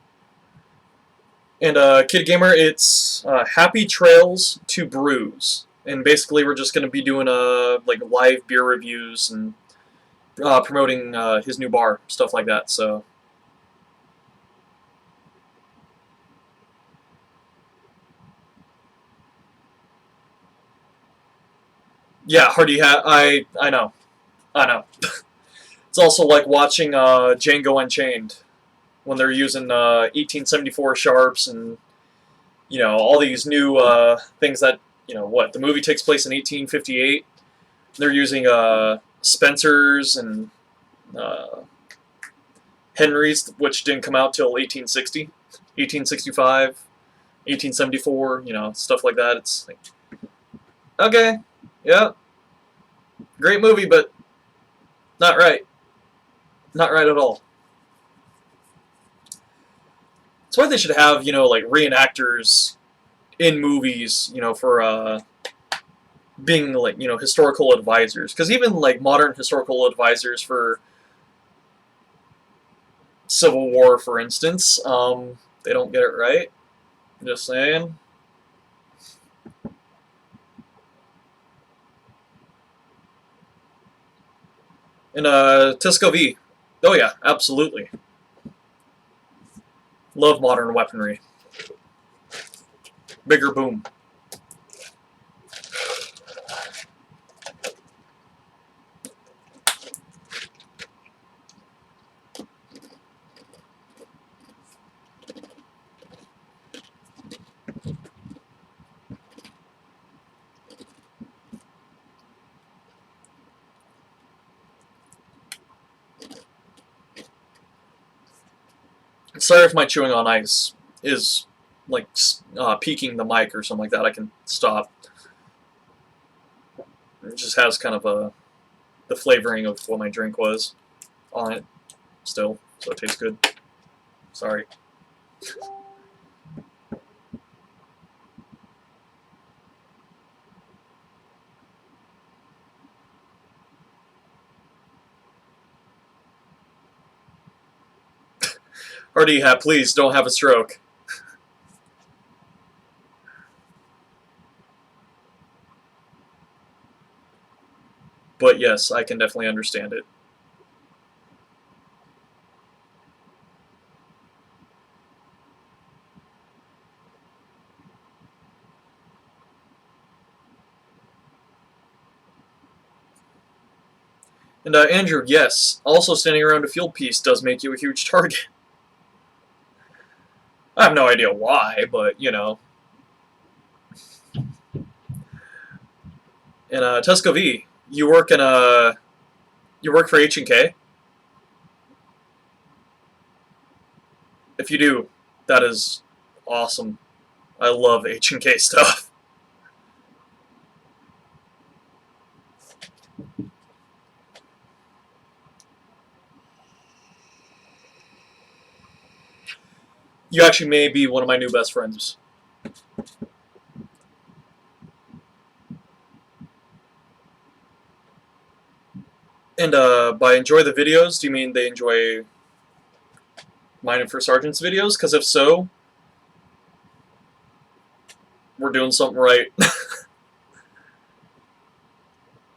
And Kid Gamer, it's Happy Trails to Brews. And basically, we're just going to be doing live beer reviews and promoting his new bar, stuff like that. So, yeah, Hardy Hat. I know. It's also like watching Django Unchained when they're using 1874 sharps and all these new things that the movie takes place in 1858. They're using Spencers and Henrys, which didn't come out till 1860, 1865, 1874. Stuff like that. It's like, okay, yeah, great movie, but not right. Not right at all. That's why they should have, like reenactors in movies, for being like, historical advisors. Because even like modern historical advisors for Civil War, for instance, they don't get it right. I'm just saying. And Tisco V. Oh yeah, absolutely. Love modern weaponry. Bigger boom. Sorry if my chewing on ice is like peaking the mic or something like that. I can stop. It just has kind of the flavoring of what my drink was on it still, so it tastes good. Sorry. Hardy Hat, please don't have a stroke. But yes, I can definitely understand it. And Andrew, yes, also standing around a field piece does make you a huge target. I have no idea why, but you know. And Tesco V, you work for H&K. If you do, that is awesome. I love H&K stuff. You actually may be one of my new best friends. And by enjoy the videos, do you mean they enjoy mine and for Sergeant's videos? Because if so, we're doing something right.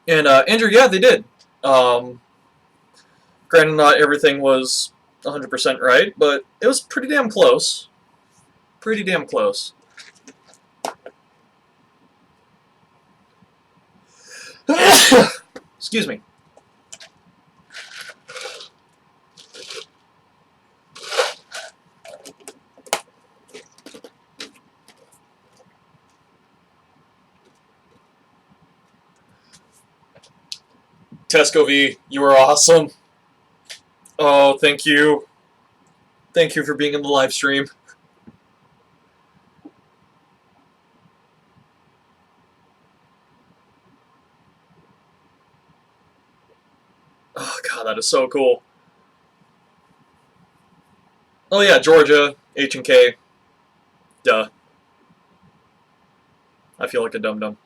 And Andrew, yeah, they did. Granted, not everything was 100% right, but it was pretty damn close. Pretty damn close. Excuse me. Tesco V, you are awesome. Oh, thank you. Thank you for being in the live stream. Oh, God, that is so cool. Oh, yeah, Georgia, H&K. Duh. I feel like a dum-dum.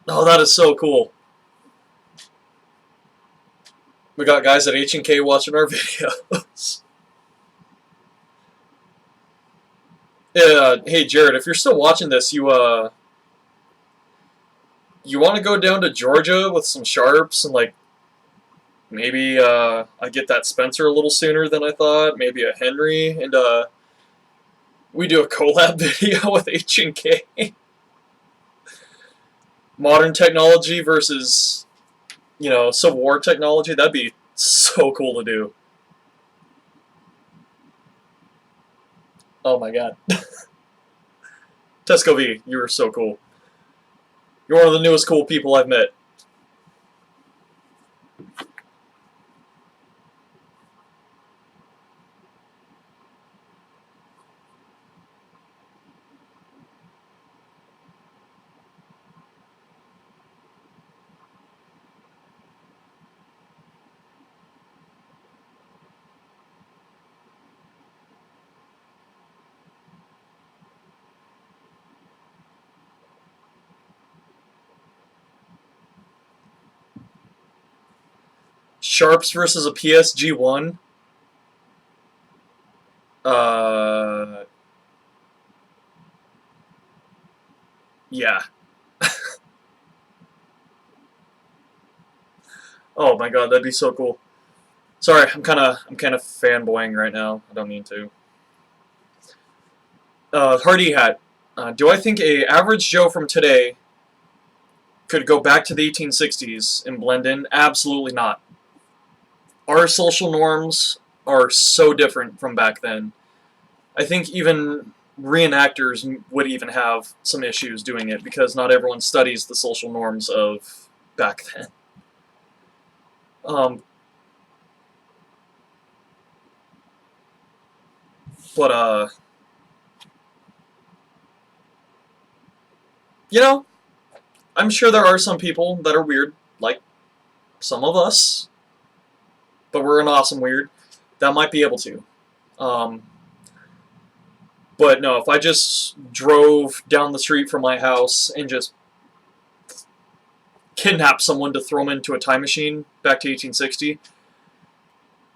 Oh, that is so cool. We got guys at H&K watching our videos. Yeah, hey, Jared, if you're still watching this, you want to go down to Georgia with some Sharps and, like, maybe I get that Spencer a little sooner than I thought, maybe a Henry, and we do a collab video with H&K. Modern technology versus, you know, Civil War technology. That'd be so cool to do. Oh my god. Tesco V, you are so cool. You're one of the newest cool people I've met. Sharps versus a PSG-1. Yeah. Oh my god, that'd be so cool. Sorry, I'm kind of fanboying right now. I don't mean to. Hardy Hat. Do I think a average Joe from today could go back to the 1860s and blend in? Absolutely not. Our social norms are so different from back then. I think even reenactors would even have some issues doing it because not everyone studies the social norms of back then. But you know, I'm sure there are some people that are weird, like some of us, but we're an awesome weird that might be able to. But no, if I just drove down the street from my house and just kidnap someone to throw them into a time machine back to 1860,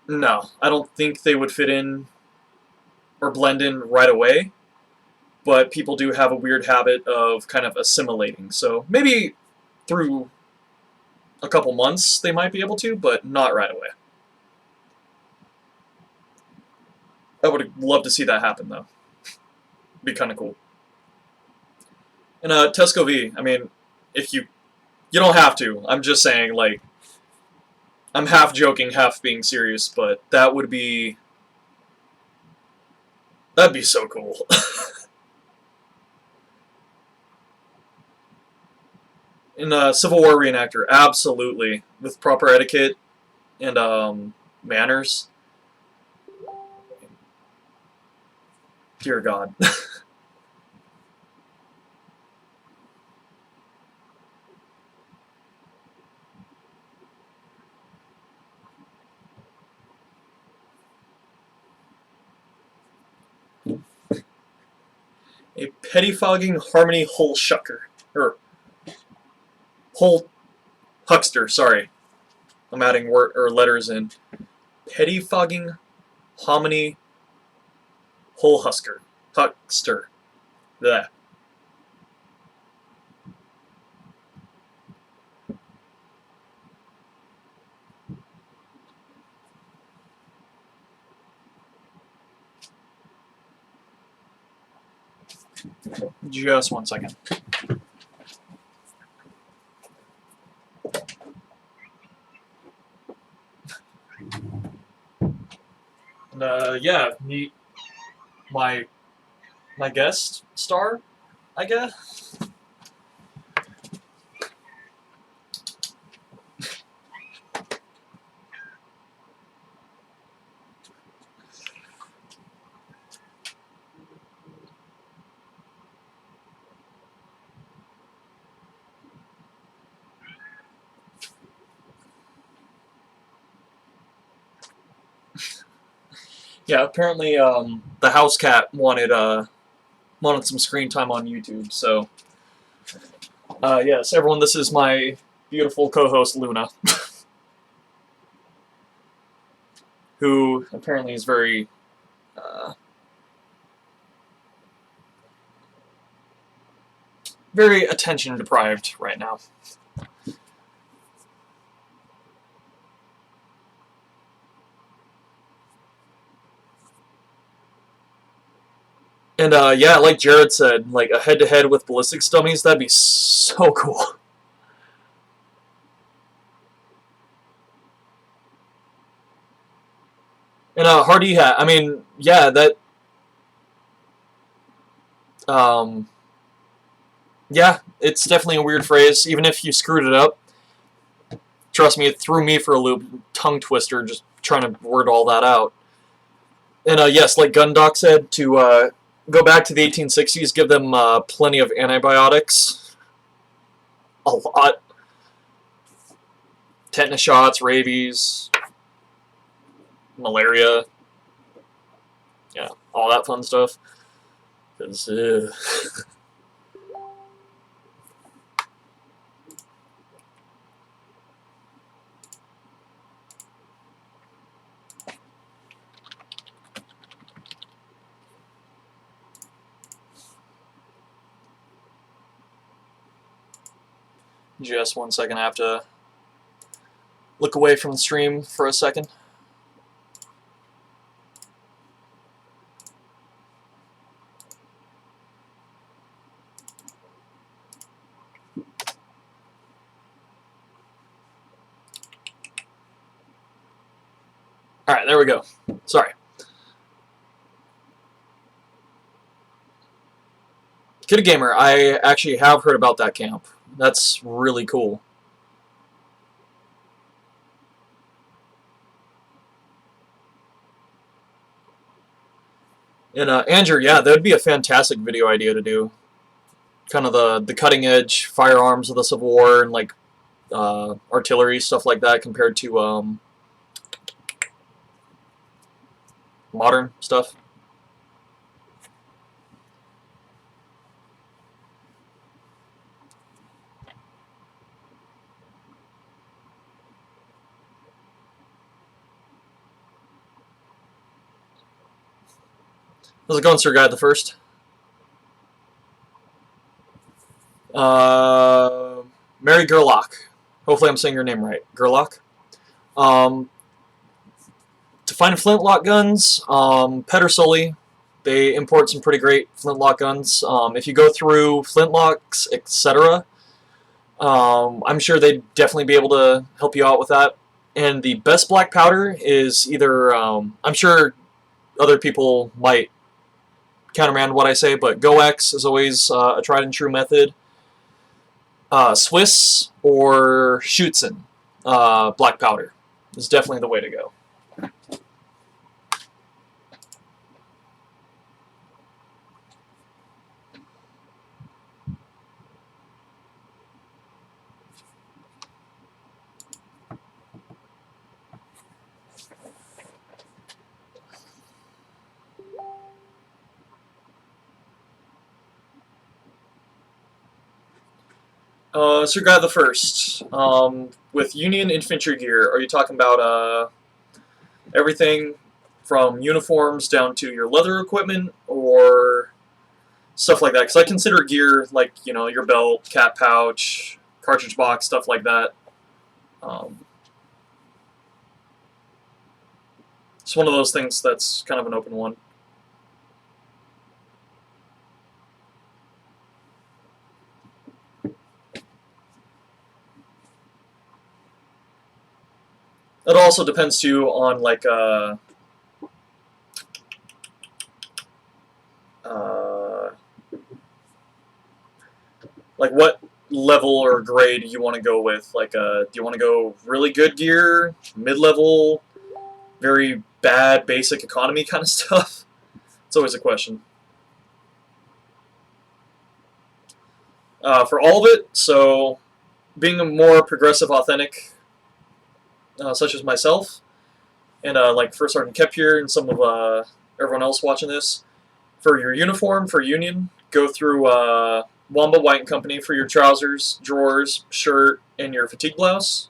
no, I don't think they would fit in or blend in right away, but people do have a weird habit of kind of assimilating, so maybe through a couple months they might be able to, but not right away. I would love to see that happen, though. Be kind of cool. And Tesco V, I mean, if you don't have to. I'm just saying, like, I'm half joking, half being serious, but that'd be so cool. In a Civil War reenactor, absolutely, with proper etiquette and manners. Dear God. A pettifogging harmony hole shucker. Or hole huckster, sorry. I'm adding word or letters in. Pettifogging hominy hole husker. Huckster. Blech. Just one second. And yeah, meet my guest star, I guess. Yeah, apparently the house cat wanted some screen time on YouTube, so yes, everyone, this is my beautiful co-host Luna, who apparently is very very attention deprived right now. And yeah, like Jared said, like a head-to-head with ballistics dummies, that'd be so cool. And Hardy hat, I mean, yeah, that yeah, it's definitely a weird phrase, even if you screwed it up. Trust me, it threw me for a loop, tongue twister, just trying to word all that out. And yes, like Gundoc said, to go back to the 1860s, give them plenty of antibiotics. A lot. Tetanus shots, rabies, malaria. Yeah, all that fun stuff. Because, just one second, I have to look away from the stream for a second. Alright, there we go. Sorry. Kid a Gamer, I actually have heard about that camp. That's really cool. And Andrew, yeah, that would be a fantastic video idea to do. Kind of the cutting edge firearms of the Civil War and like artillery, stuff like that, compared to modern stuff. How's it going, Sir Guy the First? Mary Gerlach. Hopefully I'm saying your name right. Gerlach. To find flintlock guns, Pedersoli, they import some pretty great flintlock guns. If you go through flintlocks, etc., I'm sure they'd definitely be able to help you out with that. And the best black powder is either, I'm sure other people might countermand what I say, but GoX is always a tried and true method. Swiss or Schutzen black powder is definitely the way to go. Sir Guy the First, with Union infantry gear, are you talking about everything from uniforms down to your leather equipment or stuff like that? Because I consider gear like, you know, your belt, cat pouch, cartridge box, stuff like that. It's one of those things that's kind of an open one. It also depends too on like what level or grade you want to go with. Like, do you want to go really good gear, mid-level, very bad basic economy kind of stuff? It's always a question. For all of it, so being a more progressive, authentic, such as myself, and like First Sergeant Keppier and some of everyone else watching this, for your uniform, for Union, go through Wamba White & Company for your trousers, drawers, shirt, and your fatigue blouse.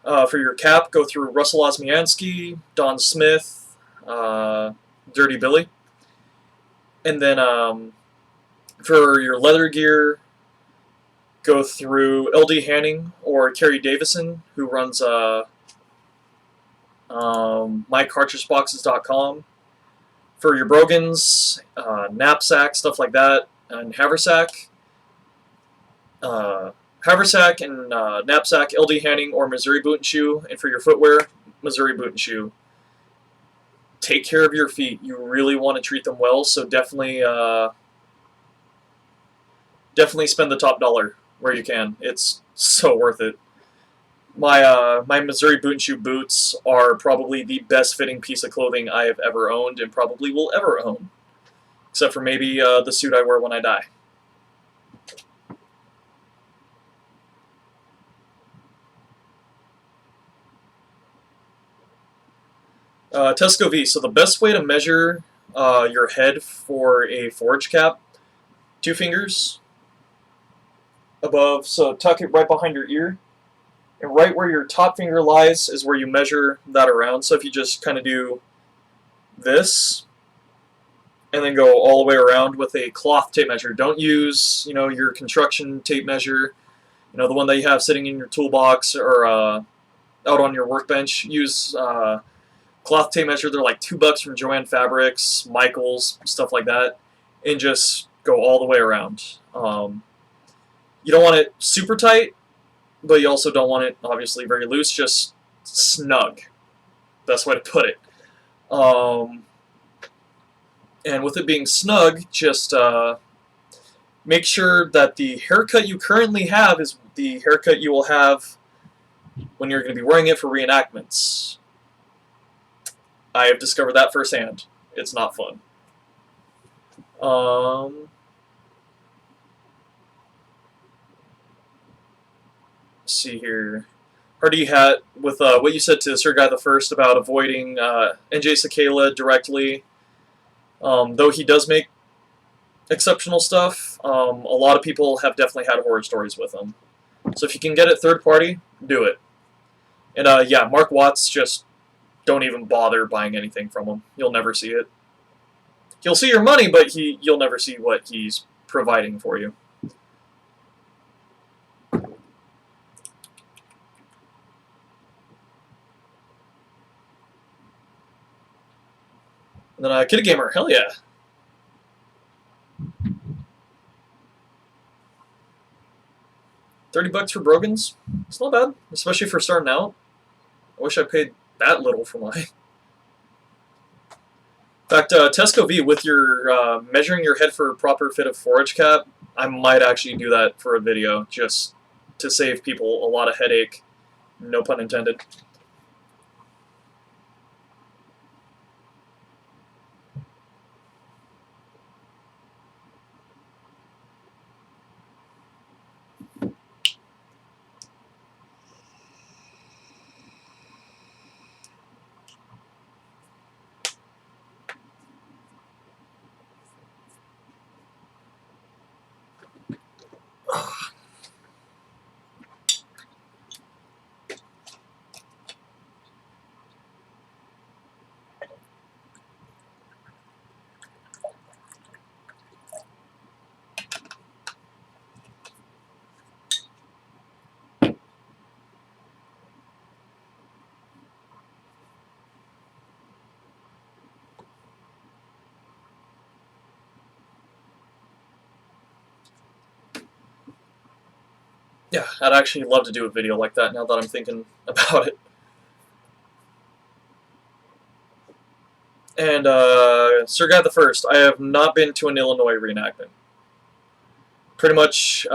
For your cap, go through Russell Osmiansky, Don Smith, Dirty Billy. And then for your leather gear, go through LD Hanning or Kerry Davison, who runs mycartridgeboxes.com. For your brogans, knapsack, stuff like that, and haversack. Haversack and knapsack, LD Hanning or Missouri Boot and Shoe. And for your footwear, Missouri Boot and Shoe. Take care of your feet. You really want to treat them well, so definitely spend the top dollar where you can. It's so worth it. My Missouri Boot and Shoe boots are probably the best fitting piece of clothing I have ever owned and probably will ever own. Except for maybe the suit I wear when I die. Tesco V. So the best way to measure your head for a forage cap, 2 fingers above, so tuck it right behind your ear. And right where your top finger lies is where you measure that around. So if you just kind of do this, and then go all the way around with a cloth tape measure. Don't use, you know, your construction tape measure, you know, the one that you have sitting in your toolbox or out on your workbench. Use cloth tape measure. They're like $2 from Joann Fabrics, Michaels, stuff like that, and just go all the way around. You don't want it super tight, but you also don't want it, obviously, very loose. Just snug. Best way to put it. And with it being snug, just make sure that the haircut you currently have is the haircut you will have when you're going to be wearing it for reenactments. I have discovered that firsthand. It's not fun. Let's see here. Hardy Hat, with what you said to Sir Guy the First about avoiding NJ Sakala directly, though he does make exceptional stuff, a lot of people have definitely had horror stories with him. So if you can get it third party, do it. And yeah, Mark Watts, just don't even bother buying anything from him. You'll never see it. He'll see your money, but you'll never see what he's providing for you. And then Kitty Gamer, hell yeah. $30 for Brogans? It's not bad, especially for starting out. I wish I paid that little for mine. In fact, Tesco V, with your measuring your head for a proper fit of forage cap, I might actually do that for a video, just to save people a lot of headache. No pun intended. Yeah, I'd actually love to do a video like that now that I'm thinking about it. And Sir Guy the First, I have not been to an Illinois reenactment. Pretty much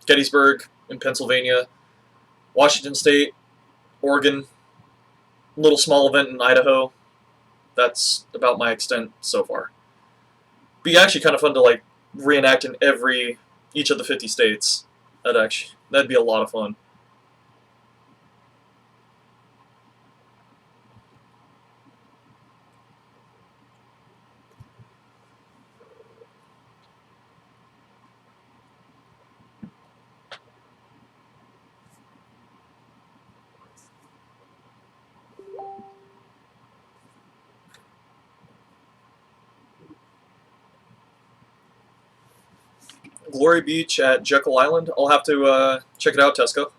Gettysburg in Pennsylvania, Washington State, Oregon, little small event in Idaho. That's about my extent so far. Be actually kind of fun to like reenact in each of the 50 states. That'd be a lot of fun. Glory Beach at Jekyll Island. I'll have to check it out, Tesco.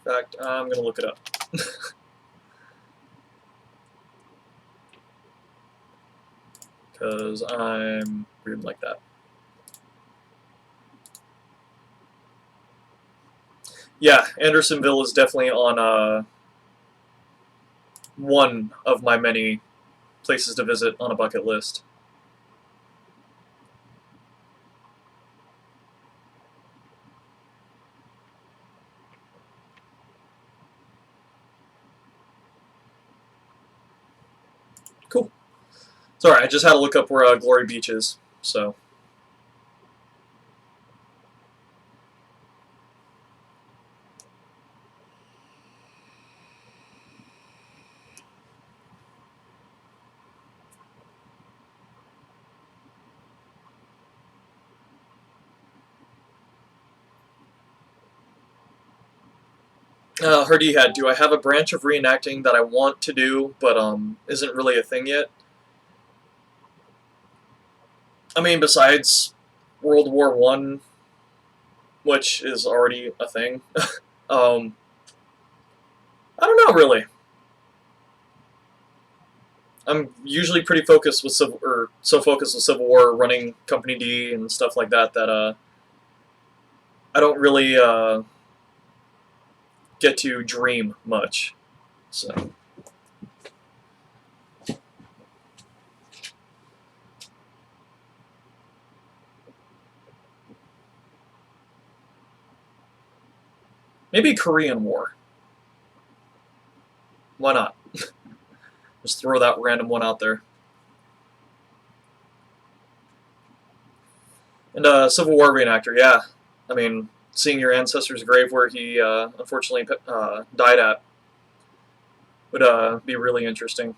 In fact, I'm going to look it up. Because I'm weird like that. Yeah, Andersonville is definitely on one of my many places to visit on a bucket list. Cool. Sorry, I just had to look up where Glory Beach is, so... Hardy had, do I have a branch of reenacting that I want to do, but isn't really a thing yet? I mean, besides World War I, which is already a thing, I don't know, really. I'm usually pretty focused with so focused with Civil War, running Company D and stuff like that, that I don't really get to dream much. So. Maybe Korean War. Why not? Just throw that random one out there. And Civil War reenactor, yeah. I mean, seeing your ancestor's grave where he unfortunately died at would be really interesting.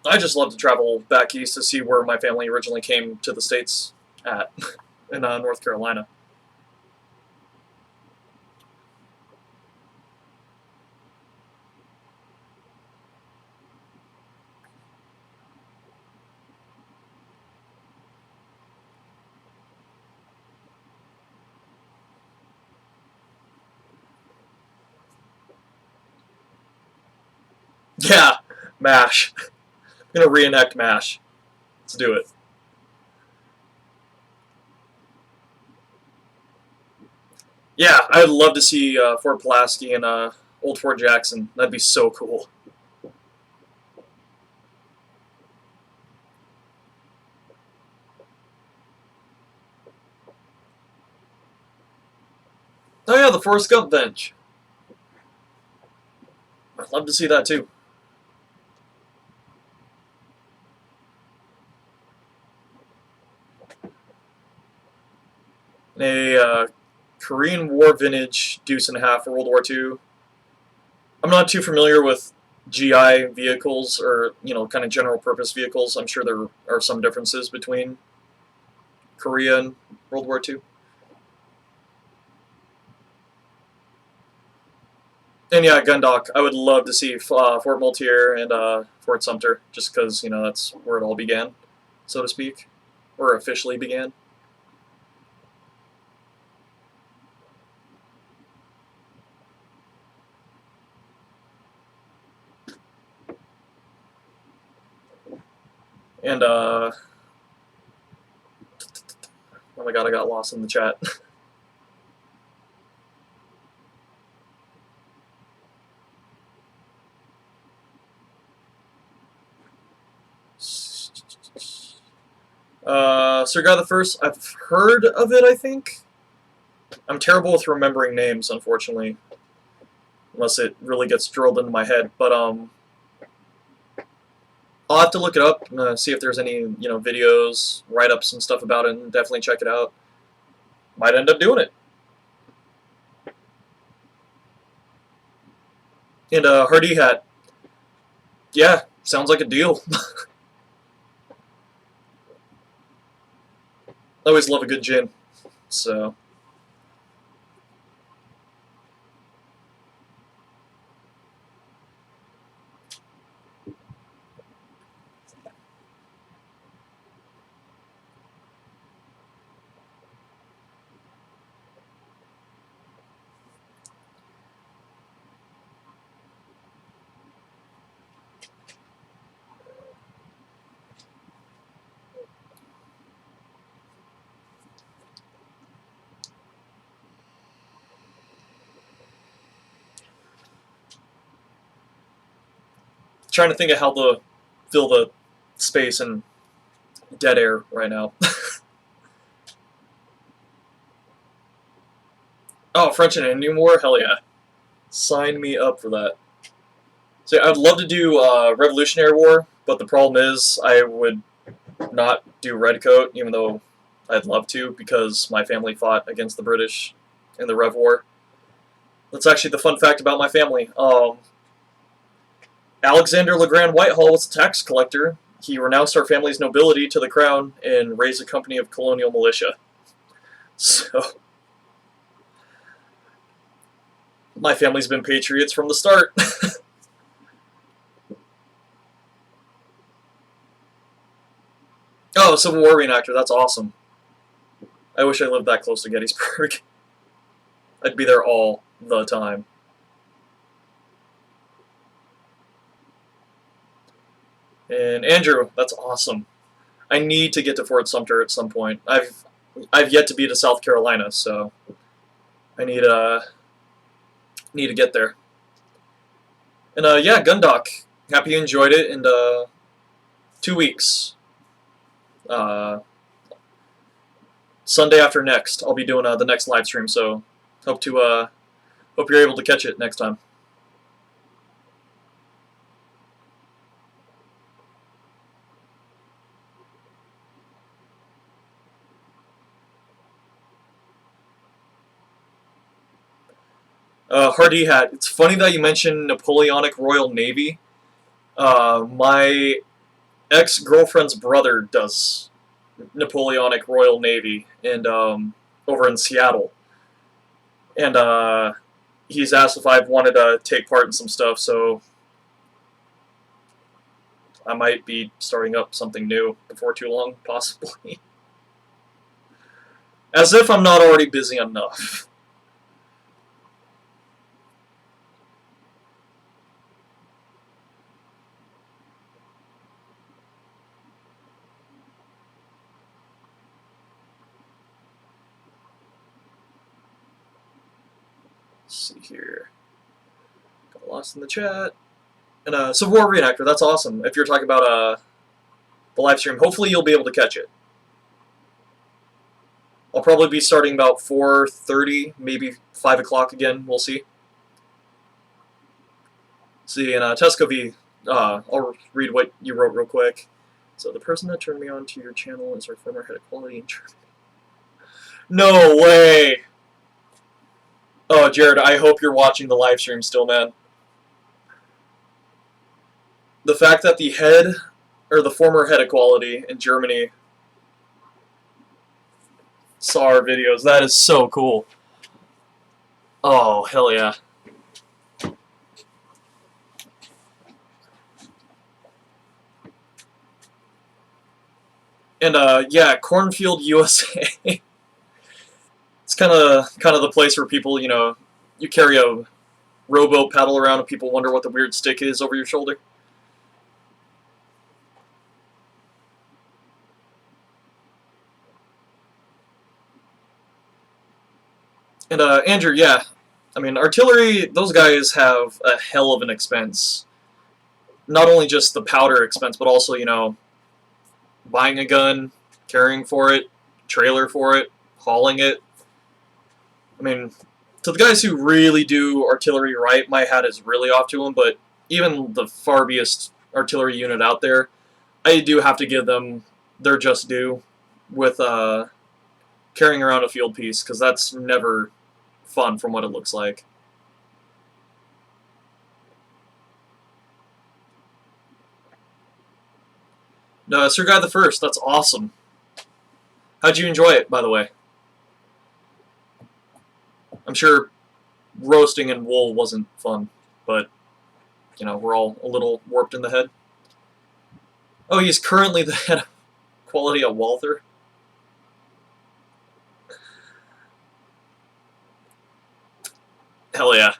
I just love to travel back east to see where my family originally came to the States at, in North Carolina. Yeah, MASH. I'm gonna reenact MASH. Let's do it. Yeah, I'd love to see Fort Pulaski and Old Fort Jackson. That'd be so cool. Oh yeah, the Forrest Gump bench. I'd love to see that too. A Korean War vintage deuce and a half for World War II. I'm not too familiar with GI vehicles or kind of general purpose vehicles. I'm sure there are some differences between Korea and World War II. And yeah, Gundock. I would love to see Fort Moultrie and Fort Sumter, just because that's where it all began, so to speak, or officially began. And oh my god, I got lost in the chat. Sir Guy the First, I've heard of it, I think. I'm terrible with remembering names, unfortunately. Unless it really gets drilled into my head. But, I'll have to look it up, see if there's any, videos, write-ups and stuff about it, and definitely check it out. Might end up doing it. And, Hardy Hat. Yeah, sounds like a deal. I always love a good gin, so... Trying to think of how to fill the space and dead air right now. Oh, French and Indian War? Hell yeah. Sign me up for that. So I'd love to do Revolutionary War, but the problem is I would not do Redcoat, even though I'd love to, because my family fought against the British in the Rev War. That's actually the fun fact about my family. Alexander LeGrand Whitehall was a tax collector. He renounced our family's nobility to the crown and raised a company of colonial militia. So, my family's been patriots from the start. Oh, Civil War reenactor, that's awesome. I wish I lived that close to Gettysburg. I'd be there all the time. And Andrew, that's awesome. I need to get to Fort Sumter at some point. I've yet to be to South Carolina, so I need to get there. And yeah, Gundock. Happy you enjoyed it. And 2 weeks. Sunday after next, I'll be doing the next live stream. So hope you're able to catch it next time. Hardy Hat. It's funny that you mentioned Napoleonic Royal Navy. My ex-girlfriend's brother does Napoleonic Royal Navy, and over in Seattle, and he's asked if I've wanted to take part in some stuff, so I might be starting up something new before too long, possibly. As if I'm not already busy enough. Let's see here. Got lost in the chat. And Civil War Reenactor, that's awesome. If you're talking about the live stream, hopefully you'll be able to catch it. I'll probably be starting about 4:30, maybe 5 o'clock again. We'll see. See, and Tesco V, I'll read what you wrote real quick. So the person that turned me on to your channel is our former head of quality in Germany. No way! Oh, Jared, I hope you're watching the live stream still, man. The fact that the head, or the former head of quality in Germany saw our videos, that is so cool. Oh, hell yeah. And yeah, Cornfield, USA. It's kind of the place where people, you know, you carry a rowboat paddle around and people wonder what the weird stick is over your shoulder. And Andrew, yeah, I mean, artillery, those guys have a hell of an expense. Not only just the powder expense, but also, you know, buying a gun, caring for it, trailer for it, hauling it. I mean, to the guys who really do artillery right, my hat is really off to them, but even the farbiest artillery unit out there, I do have to give them their just due with carrying around a field piece, because that's never fun from what it looks like. No, Sir Guy the First, that's awesome. How'd you enjoy it, by the way? I'm sure roasting in wool wasn't fun, but, you know, we're all a little warped in the head. Oh, he's currently the head of quality at Walther. Hell yeah.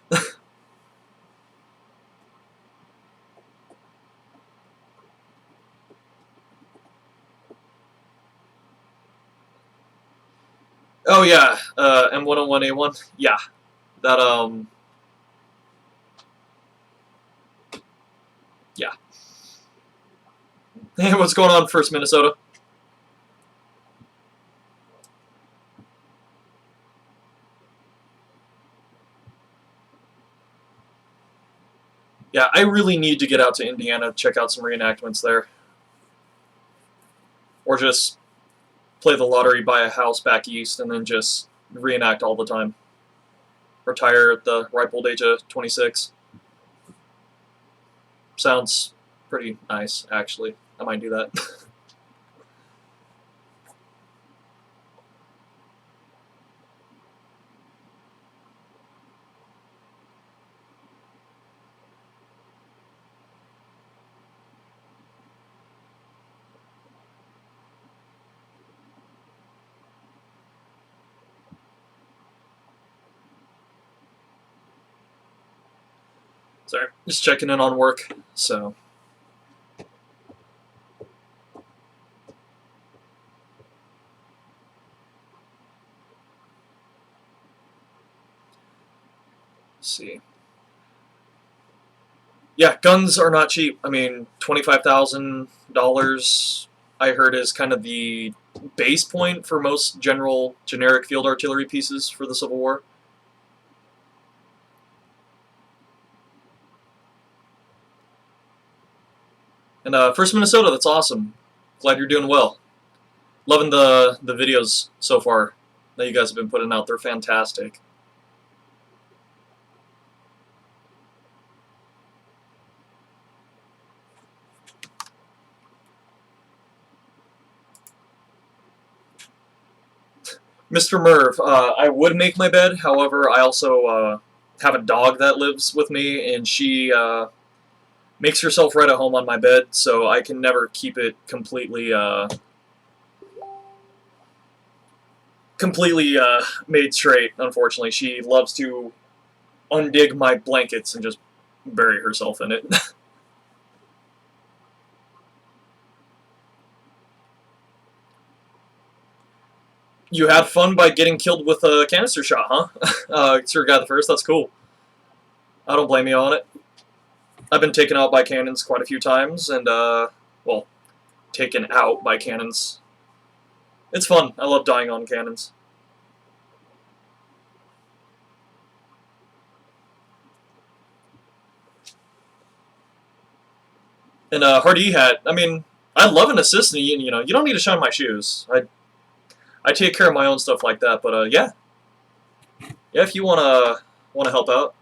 Oh yeah, M101A1. Yeah, that yeah. Hey, what's going on, First Minnesota? Yeah, I really need to get out to Indiana, check out some reenactments there, or just play the lottery, buy a house back east, and then just reenact all the time. Retire at the ripe old age of 26. Sounds pretty nice, actually. I might do that. Sorry, just checking in on work, so. Let's see. Yeah, guns are not cheap. I mean, $25,000, I heard, is kind of the base point for most generic field artillery pieces for the Civil War. And First Minnesota, that's awesome. Glad you're doing well. Loving the videos so far that you guys have been putting out. They're fantastic. Mr. Merv, I would make my bed. However, I also have a dog that lives with me, and she makes herself right at home on my bed, so I can never keep it completely made straight. Unfortunately, she loves to undig my blankets and just bury herself in it. You had fun by getting killed with a canister shot, huh? Sir Guy the First, that's cool. I don't blame you on it. I've been taken out by cannons quite a few times, and, well, taken out by cannons. It's fun. I love dying on cannons. And, Hardy Hat, I mean, I love an assist, and, you know, you don't need to shine my shoes. I take care of my own stuff like that, but, yeah. Yeah, if you wanna help out.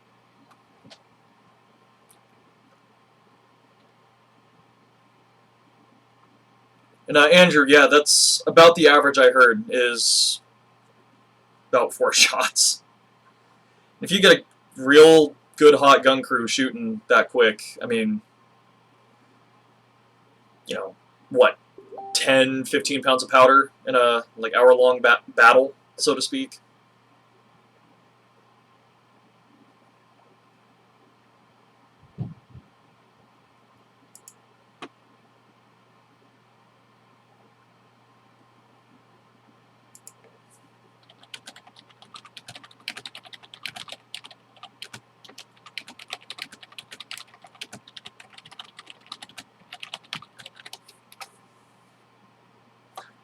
And Andrew, yeah, that's about the average I heard, is about 4 shots. If you get a real good hot gun crew shooting that quick, I mean, you know, what, 10, 15 pounds of powder in a like hour-long battle, so to speak.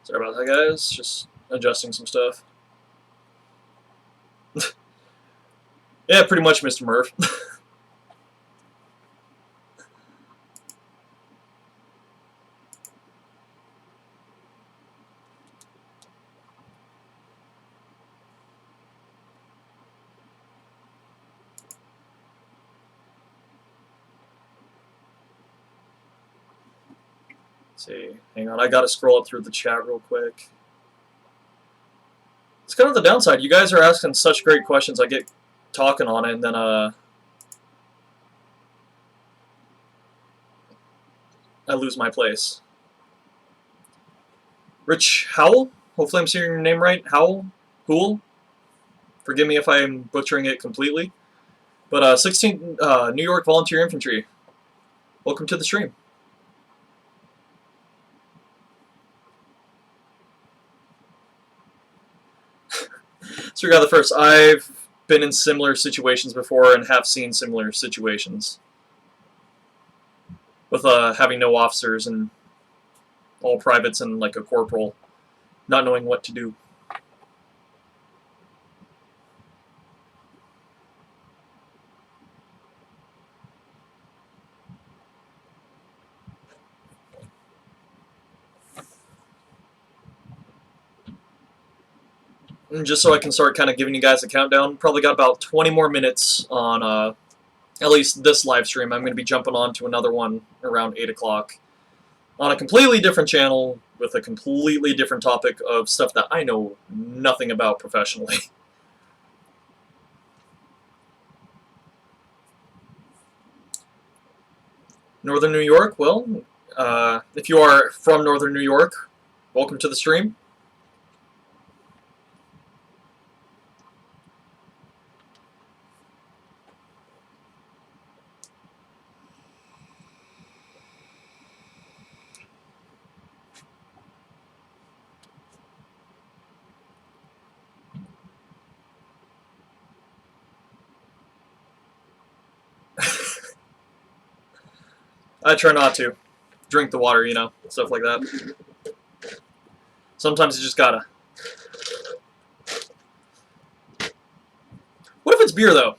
Sorry about that, guys. Just adjusting some stuff. Yeah, pretty much, Mr. Murph. See, hang on, I gotta scroll up through the chat real quick. It's kind of the downside. You guys are asking such great questions. I get talking on it, and then I lose my place. Rich Howell? Hopefully I'm saying your name right. Howell? Hool? Forgive me if I'm butchering it completely. But 16 New York Volunteer Infantry. Welcome to the stream. Sir Guy the First, I've been in similar situations before and have seen similar situations. With having no officers and all privates and like a corporal not knowing what to do. And just so I can start kind of giving you guys a countdown, probably got about 20 more minutes on at least this live stream. I'm going to be jumping on to another one around 8 o'clock on a completely different channel with a completely different topic of stuff that I know nothing about professionally. Northern New York, well, if you are from Northern New York, welcome to the stream. I try not to. Drink the water, you know, stuff like that. Sometimes you just gotta. What if it's beer, though?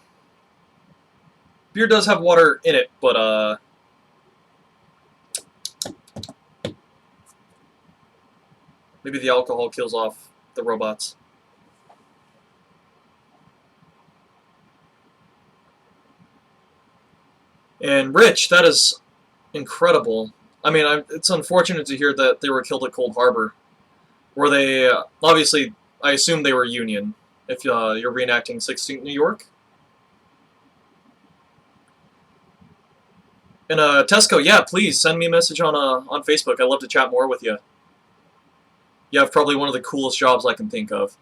Beer does have water in it, but, maybe the alcohol kills off the robots. And Rich, that is incredible. I mean, it's unfortunate to hear that they were killed at Cold Harbor, where they obviously I assume they were Union, if you're reenacting 16th New York. And Tesco, yeah, please send me a message on Facebook. I'd love to chat more with you. You have probably one of the coolest jobs I can think of.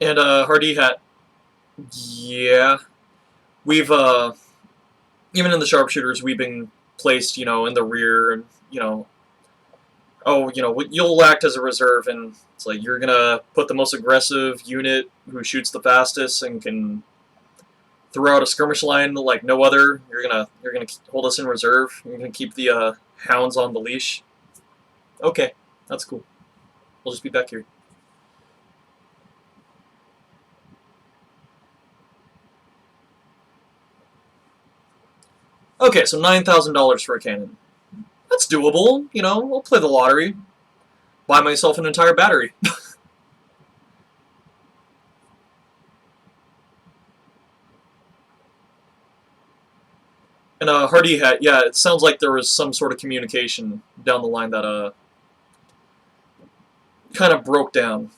And Hardy Hat, yeah, we've even in the Sharpshooters, we've been placed, you know, in the rear, and you know, oh, you know, you'll act as a reserve, and it's like you're gonna put the most aggressive unit who shoots the fastest and can throw out a skirmish line like no other. You're gonna hold us in reserve. You're gonna keep the hounds on the leash. Okay, that's cool. We'll just be back here. Okay, so $9,000 for a cannon. That's doable. You know, I'll play the lottery. Buy myself an entire battery. And Hardy Hat, yeah, it sounds like there was some sort of communication down the line that kind of broke down.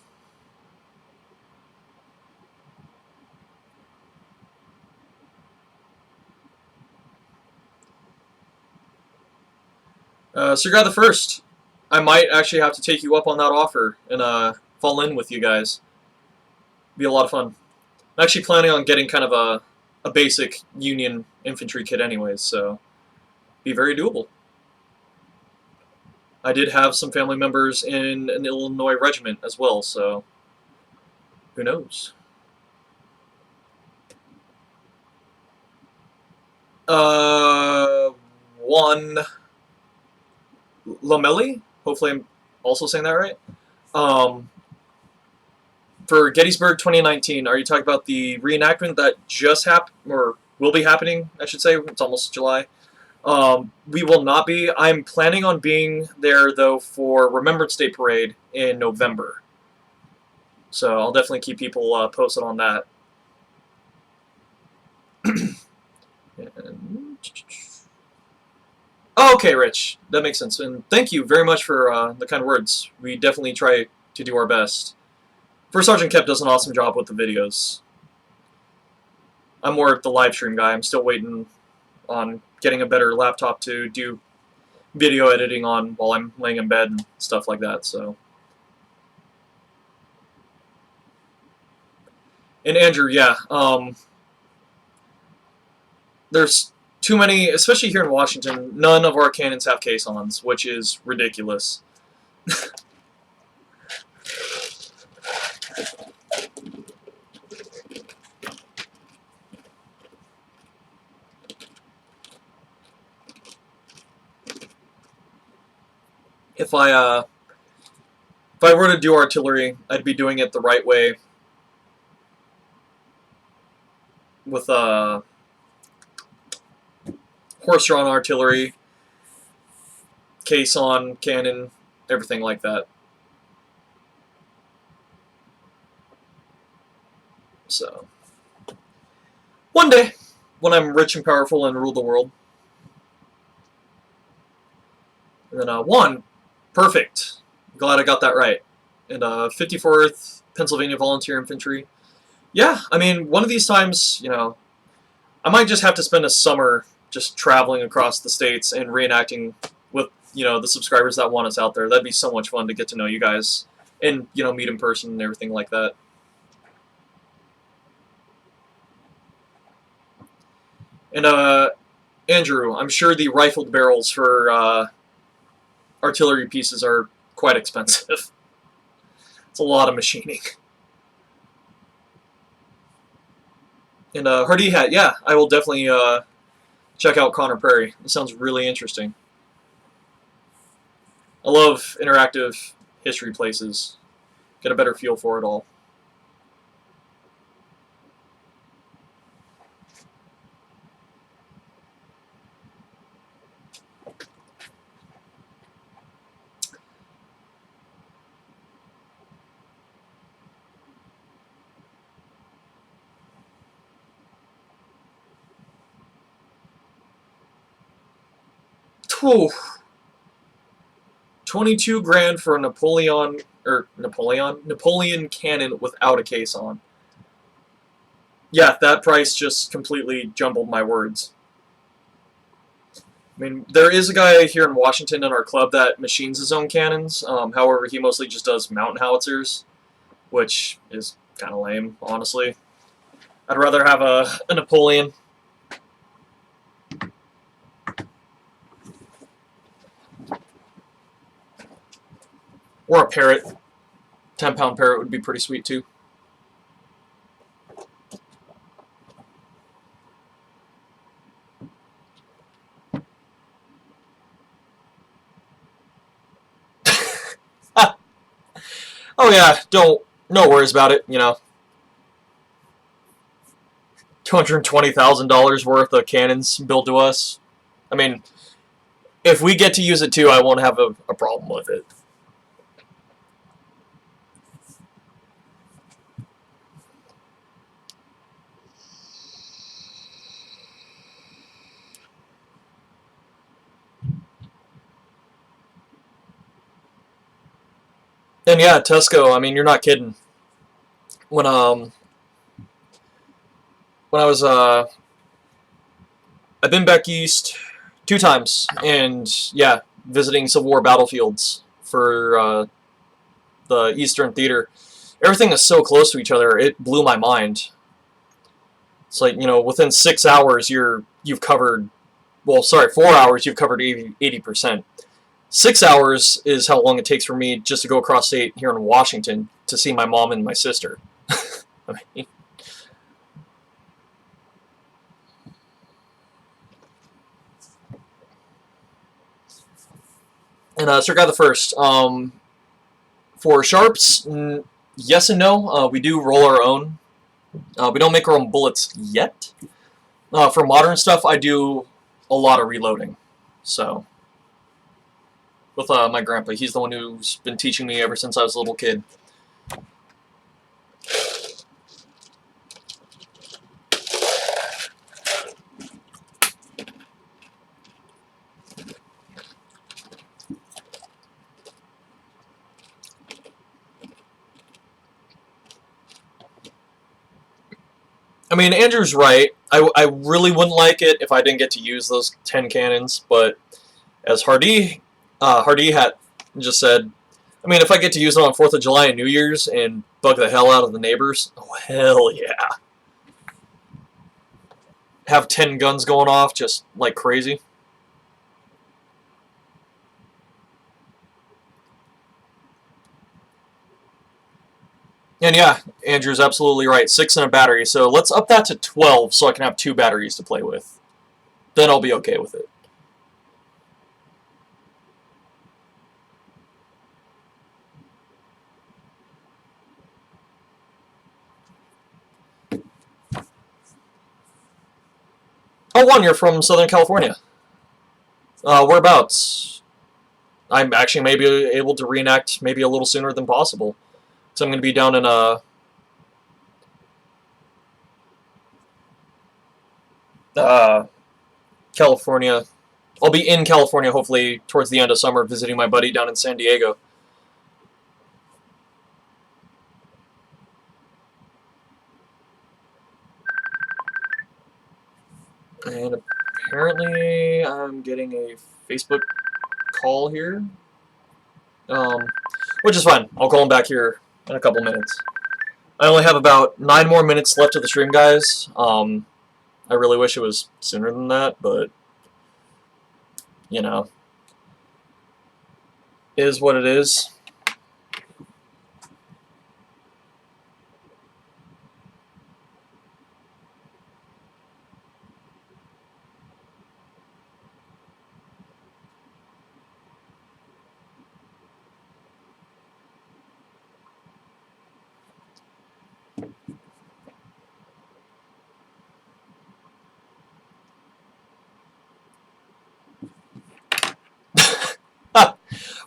Sir Guy the First, I might actually have to take you up on that offer and fall in with you guys. Be a lot of fun. I'm actually planning on getting kind of a basic Union infantry kit anyways, so be very doable. I did have some family members in an Illinois regiment as well, so who knows? One Lomelli. Hopefully, I'm also saying that right. For Gettysburg 2019, are you talking about the reenactment that just happened, or will be happening, I should say? It's almost July. We will not be. I'm planning on being there, though, for Remembrance Day Parade in November. So I'll definitely keep people posted on that. Okay, Rich. That makes sense. And thank you very much for the kind words. We definitely try to do our best. First Sergeant Kep does an awesome job with the videos. I'm more the live stream guy. I'm still waiting on getting a better laptop to do video editing on while I'm laying in bed and stuff like that. So, and Andrew, yeah, there's too many, especially here in Washington. None of our cannons have caissons, which is ridiculous. If I were to do artillery, I'd be doing it the right way with horse-drawn artillery, caisson, cannon, everything like that. So, one day, when I'm rich and powerful and rule the world. And then one, perfect. Glad I got that right. And 54th Pennsylvania Volunteer Infantry. Yeah, I mean, one of these times, you know, I might just have to spend a summer just traveling across the states and reenacting with, you know, the subscribers that want us out there. That'd be so much fun to get to know you guys and, you know, meet in person and everything like that. And, Andrew, I'm sure the rifled barrels for artillery pieces are quite expensive. It's a lot of machining. And Hardy Hat, yeah, I will definitely check out Connor Prairie. It sounds really interesting. I love interactive history places. Get a better feel for it all. Whew. 22 grand for a Napoleon cannon without a case on. Yeah, that price just completely jumbled my words. I mean, there is a guy here in Washington in our club that machines his own cannons. However, he mostly just does mountain howitzers, which is kind of lame, honestly. I'd rather have a Napoleon. Or a parrot. 10-pound parrot would be pretty sweet, too. Oh yeah, no worries about it, you know. $220,000 worth of cannons billed to us. I mean, if we get to use it too, I won't have a problem with it. And yeah, Tesco, I mean, you're not kidding. When I was I've been back east 2 times, and yeah, visiting Civil War battlefields for the Eastern Theater. Everything is so close to each other, it blew my mind. It's like, you know, within 6 hours you've covered, well, sorry, 4 hours you've covered 80%. 6 hours is how long it takes for me just to go across state here in Washington to see my mom and my sister. I mean, and Sir Guy the First, for sharps, yes and no. We do roll our own. We don't make our own bullets yet. For modern stuff, I do a lot of reloading. So, with my grandpa, he's the one who's been teaching me ever since I was a little kid. I mean, Andrew's right. I really wouldn't like it if I didn't get to use those 10 cannons, but as Hardy had just said, I mean, if I get to use it on 4th of July and New Year's and bug the hell out of the neighbors, oh, hell yeah. Have 10 guns going off just like crazy. And yeah, Andrew's absolutely right. 6 in a battery. So let's up that to 12 so I can have 2 batteries to play with. Then I'll be okay with it. Oh, one, you're from Southern California. Whereabouts? I'm actually maybe able to reenact maybe a little sooner than possible. So I'm going to be down in California. I'll be in California hopefully towards the end of summer visiting my buddy down in San Diego. And apparently I'm getting a Facebook call here. Which is fine. I'll call him back here in a couple minutes. I only have about 9 more minutes left of the stream, guys. I really wish it was sooner than that, but, you know, it is what it is.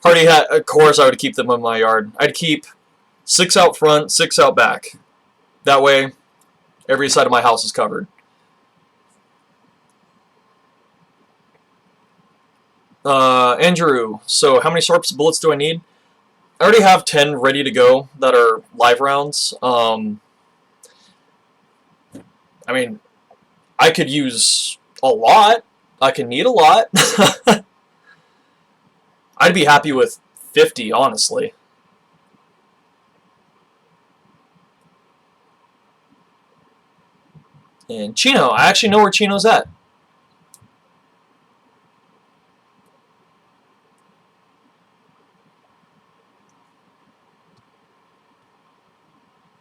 Hardy hat, of course I would keep them in my yard. I'd keep 6 out front, 6 out back. That way, every side of my house is covered. Andrew, so how many Sharps bullets do I need? I already have 10 ready to go that are live rounds. I mean, I could use a lot. I could need a lot. I'd be happy with 50, honestly. And Chino, I actually know where Chino's at.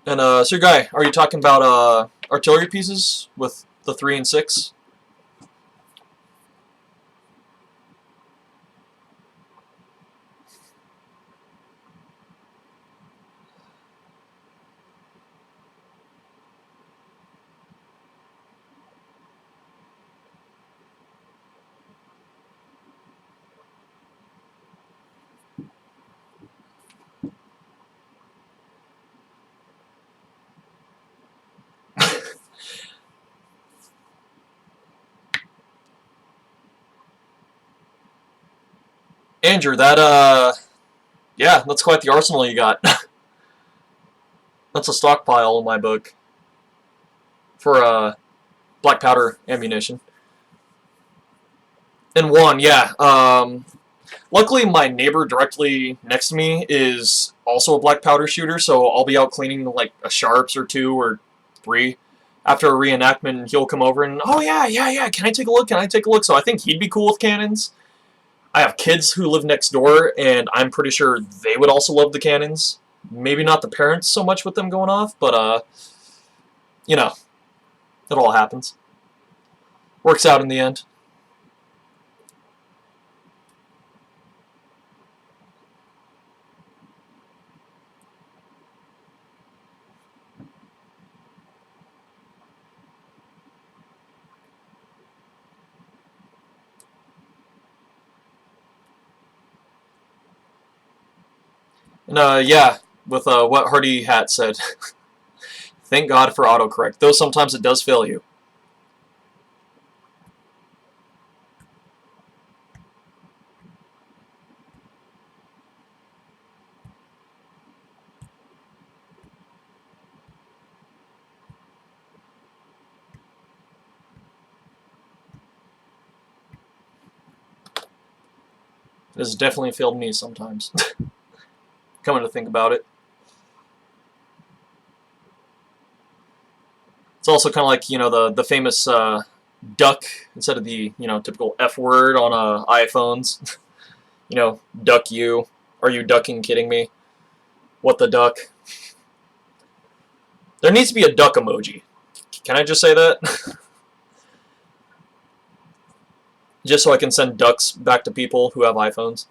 And, Sir Guy, are you talking about, artillery pieces with the 3 and 6? Andrew, yeah, that's quite the arsenal you got. That's a stockpile in my book for, black powder ammunition. And one, yeah. Luckily, my neighbor directly next to me is also a black powder shooter, so I'll be out cleaning like a Sharps or 2 or 3. After a reenactment, he'll come over and, oh yeah, can I take a look, can I take a look? So I think he'd be cool with cannons. I have kids who live next door, and I'm pretty sure they would also love the cannons. Maybe not the parents so much with them going off, but, you know, it all happens. Works out in the end. And, yeah, with what Hardy Hat said. Thank God for autocorrect, though sometimes it does fail you. It has definitely failed me sometimes. Coming to think about it. It's also kind of like, you know, the famous duck instead of the, you know, typical F word on iPhones. You know, duck you. Are you ducking kidding me? What the duck? There needs to be a duck emoji. Can I just say that? Just so I can send ducks back to people who have iPhones.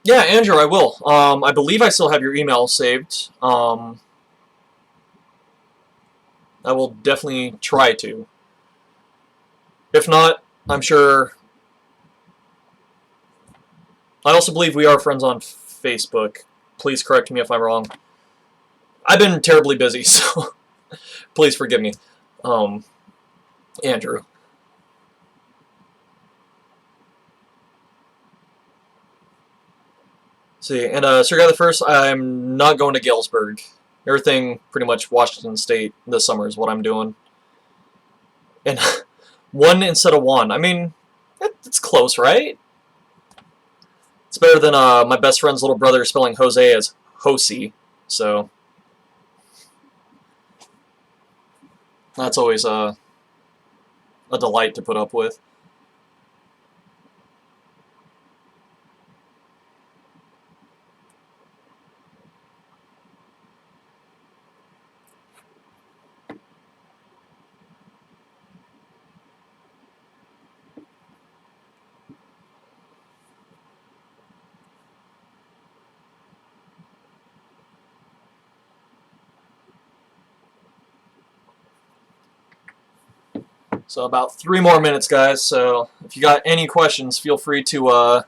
Yeah, Andrew, I will. I believe I still have your email saved. I will definitely try to. If not, I'm sure. I also believe we are friends on Facebook. Please correct me if I'm wrong. I've been terribly busy, so please forgive me, Andrew. See, and Sir Guy the First, I'm not going to Galesburg. Everything pretty much Washington State this summer is what I'm doing. And one instead of one. I mean, it's close, right? It's better than my best friend's little brother spelling Jose as Josie. So that's always a delight to put up with. So about 3 more minutes, guys. So if you got any questions, feel free to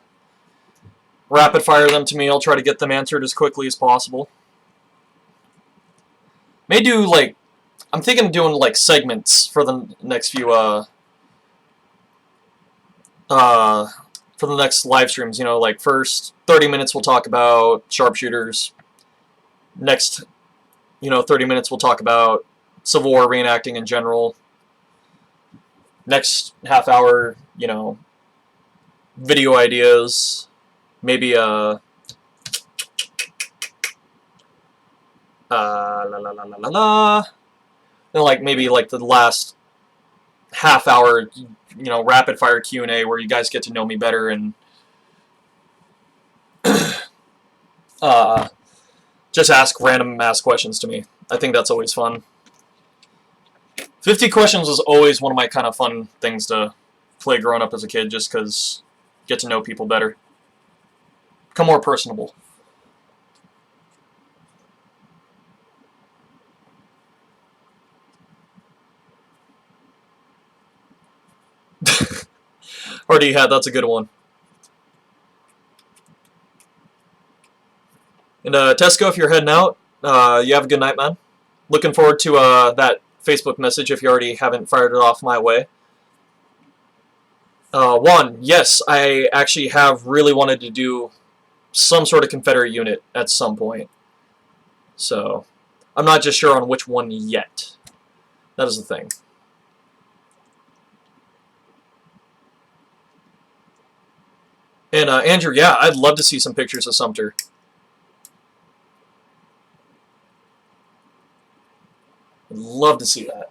rapid fire them to me. I'll try to get them answered as quickly as possible. May do like, I'm thinking of doing like segments for the next few for the next live streams. You know, like first 30 minutes we'll talk about Sharpshooters. Next, 30 minutes we'll talk about Civil War reenacting in general. Next half hour, video ideas. Maybe la la la la la la. Then like maybe like the last half hour, rapid fire Q&A where you guys get to know me better and just ask random questions to me. I think that's always fun. 50 questions was always one of my kind of fun things to play growing up as a kid, just because get to know people better. Become more personable. Already had, that's a good one. And Tesco, if you're heading out, you have a good night, man. Looking forward to that Facebook message if you already haven't fired it off my way. One, yes, I actually have really wanted to do some sort of Confederate unit at some point. So, I'm not just sure on which one yet. That is the thing. And Andrew, yeah, I'd love to see some pictures of Sumter. I'd love to see that.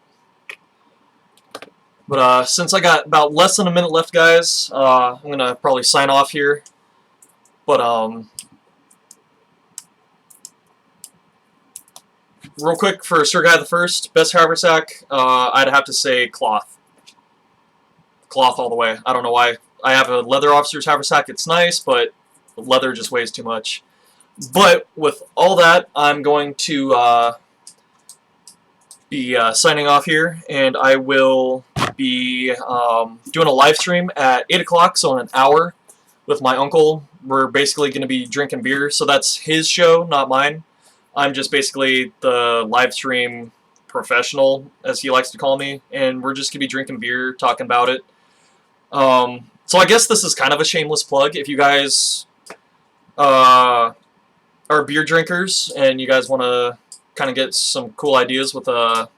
But since I got about less than a minute left, guys, I'm going to probably sign off here. But real quick for Sir Guy the First, best haversack, I'd have to say cloth. Cloth all the way. I don't know why. I have a leather officer's haversack. It's nice, but leather just weighs too much. But with all that, I'm going to be signing off here, and I will be doing a live stream at 8 o'clock, so in an hour, with my uncle. We're basically going to be drinking beer, so that's his show, not mine. I'm just basically the live stream professional, as he likes to call me, and we're just going to be drinking beer, talking about it. So I guess this is kind of a shameless plug. If you guys are beer drinkers and you guys want to kind of get some cool ideas with get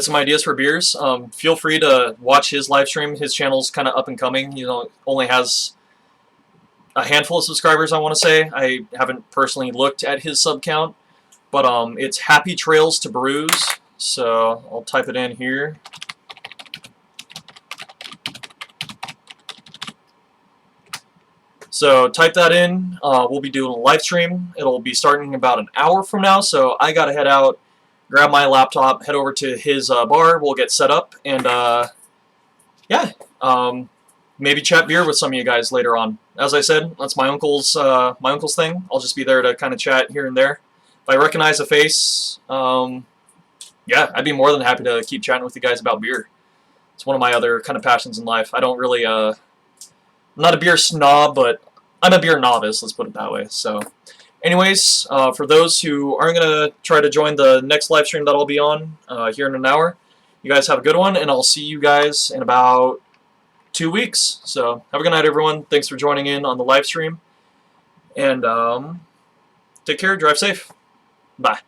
some ideas for beers, feel free to watch his live stream. His channel's kind of up and coming. Only has a handful of subscribers, I want to say. I haven't personally looked at his sub count, but it's Happy Trails to Brews. So I'll type it in here. So type that in. We'll be doing a live stream. It'll be starting about an hour from now, so I gotta head out, grab my laptop, head over to his bar. We'll get set up, and yeah, maybe chat beer with some of you guys later on. As I said, that's my uncle's thing. I'll just be there to kind of chat here and there. If I recognize a face, yeah, I'd be more than happy to keep chatting with you guys about beer. It's one of my other kind of passions in life. I don't really I'm not a beer snob, but I'm a beer novice, let's put it that way. So, anyways, for those who aren't going to try to join the next live stream that I'll be on here in an hour, you guys have a good one, and I'll see you guys in about 2 weeks. So, have a good night, everyone. Thanks for joining in on the live stream. And take care, drive safe. Bye.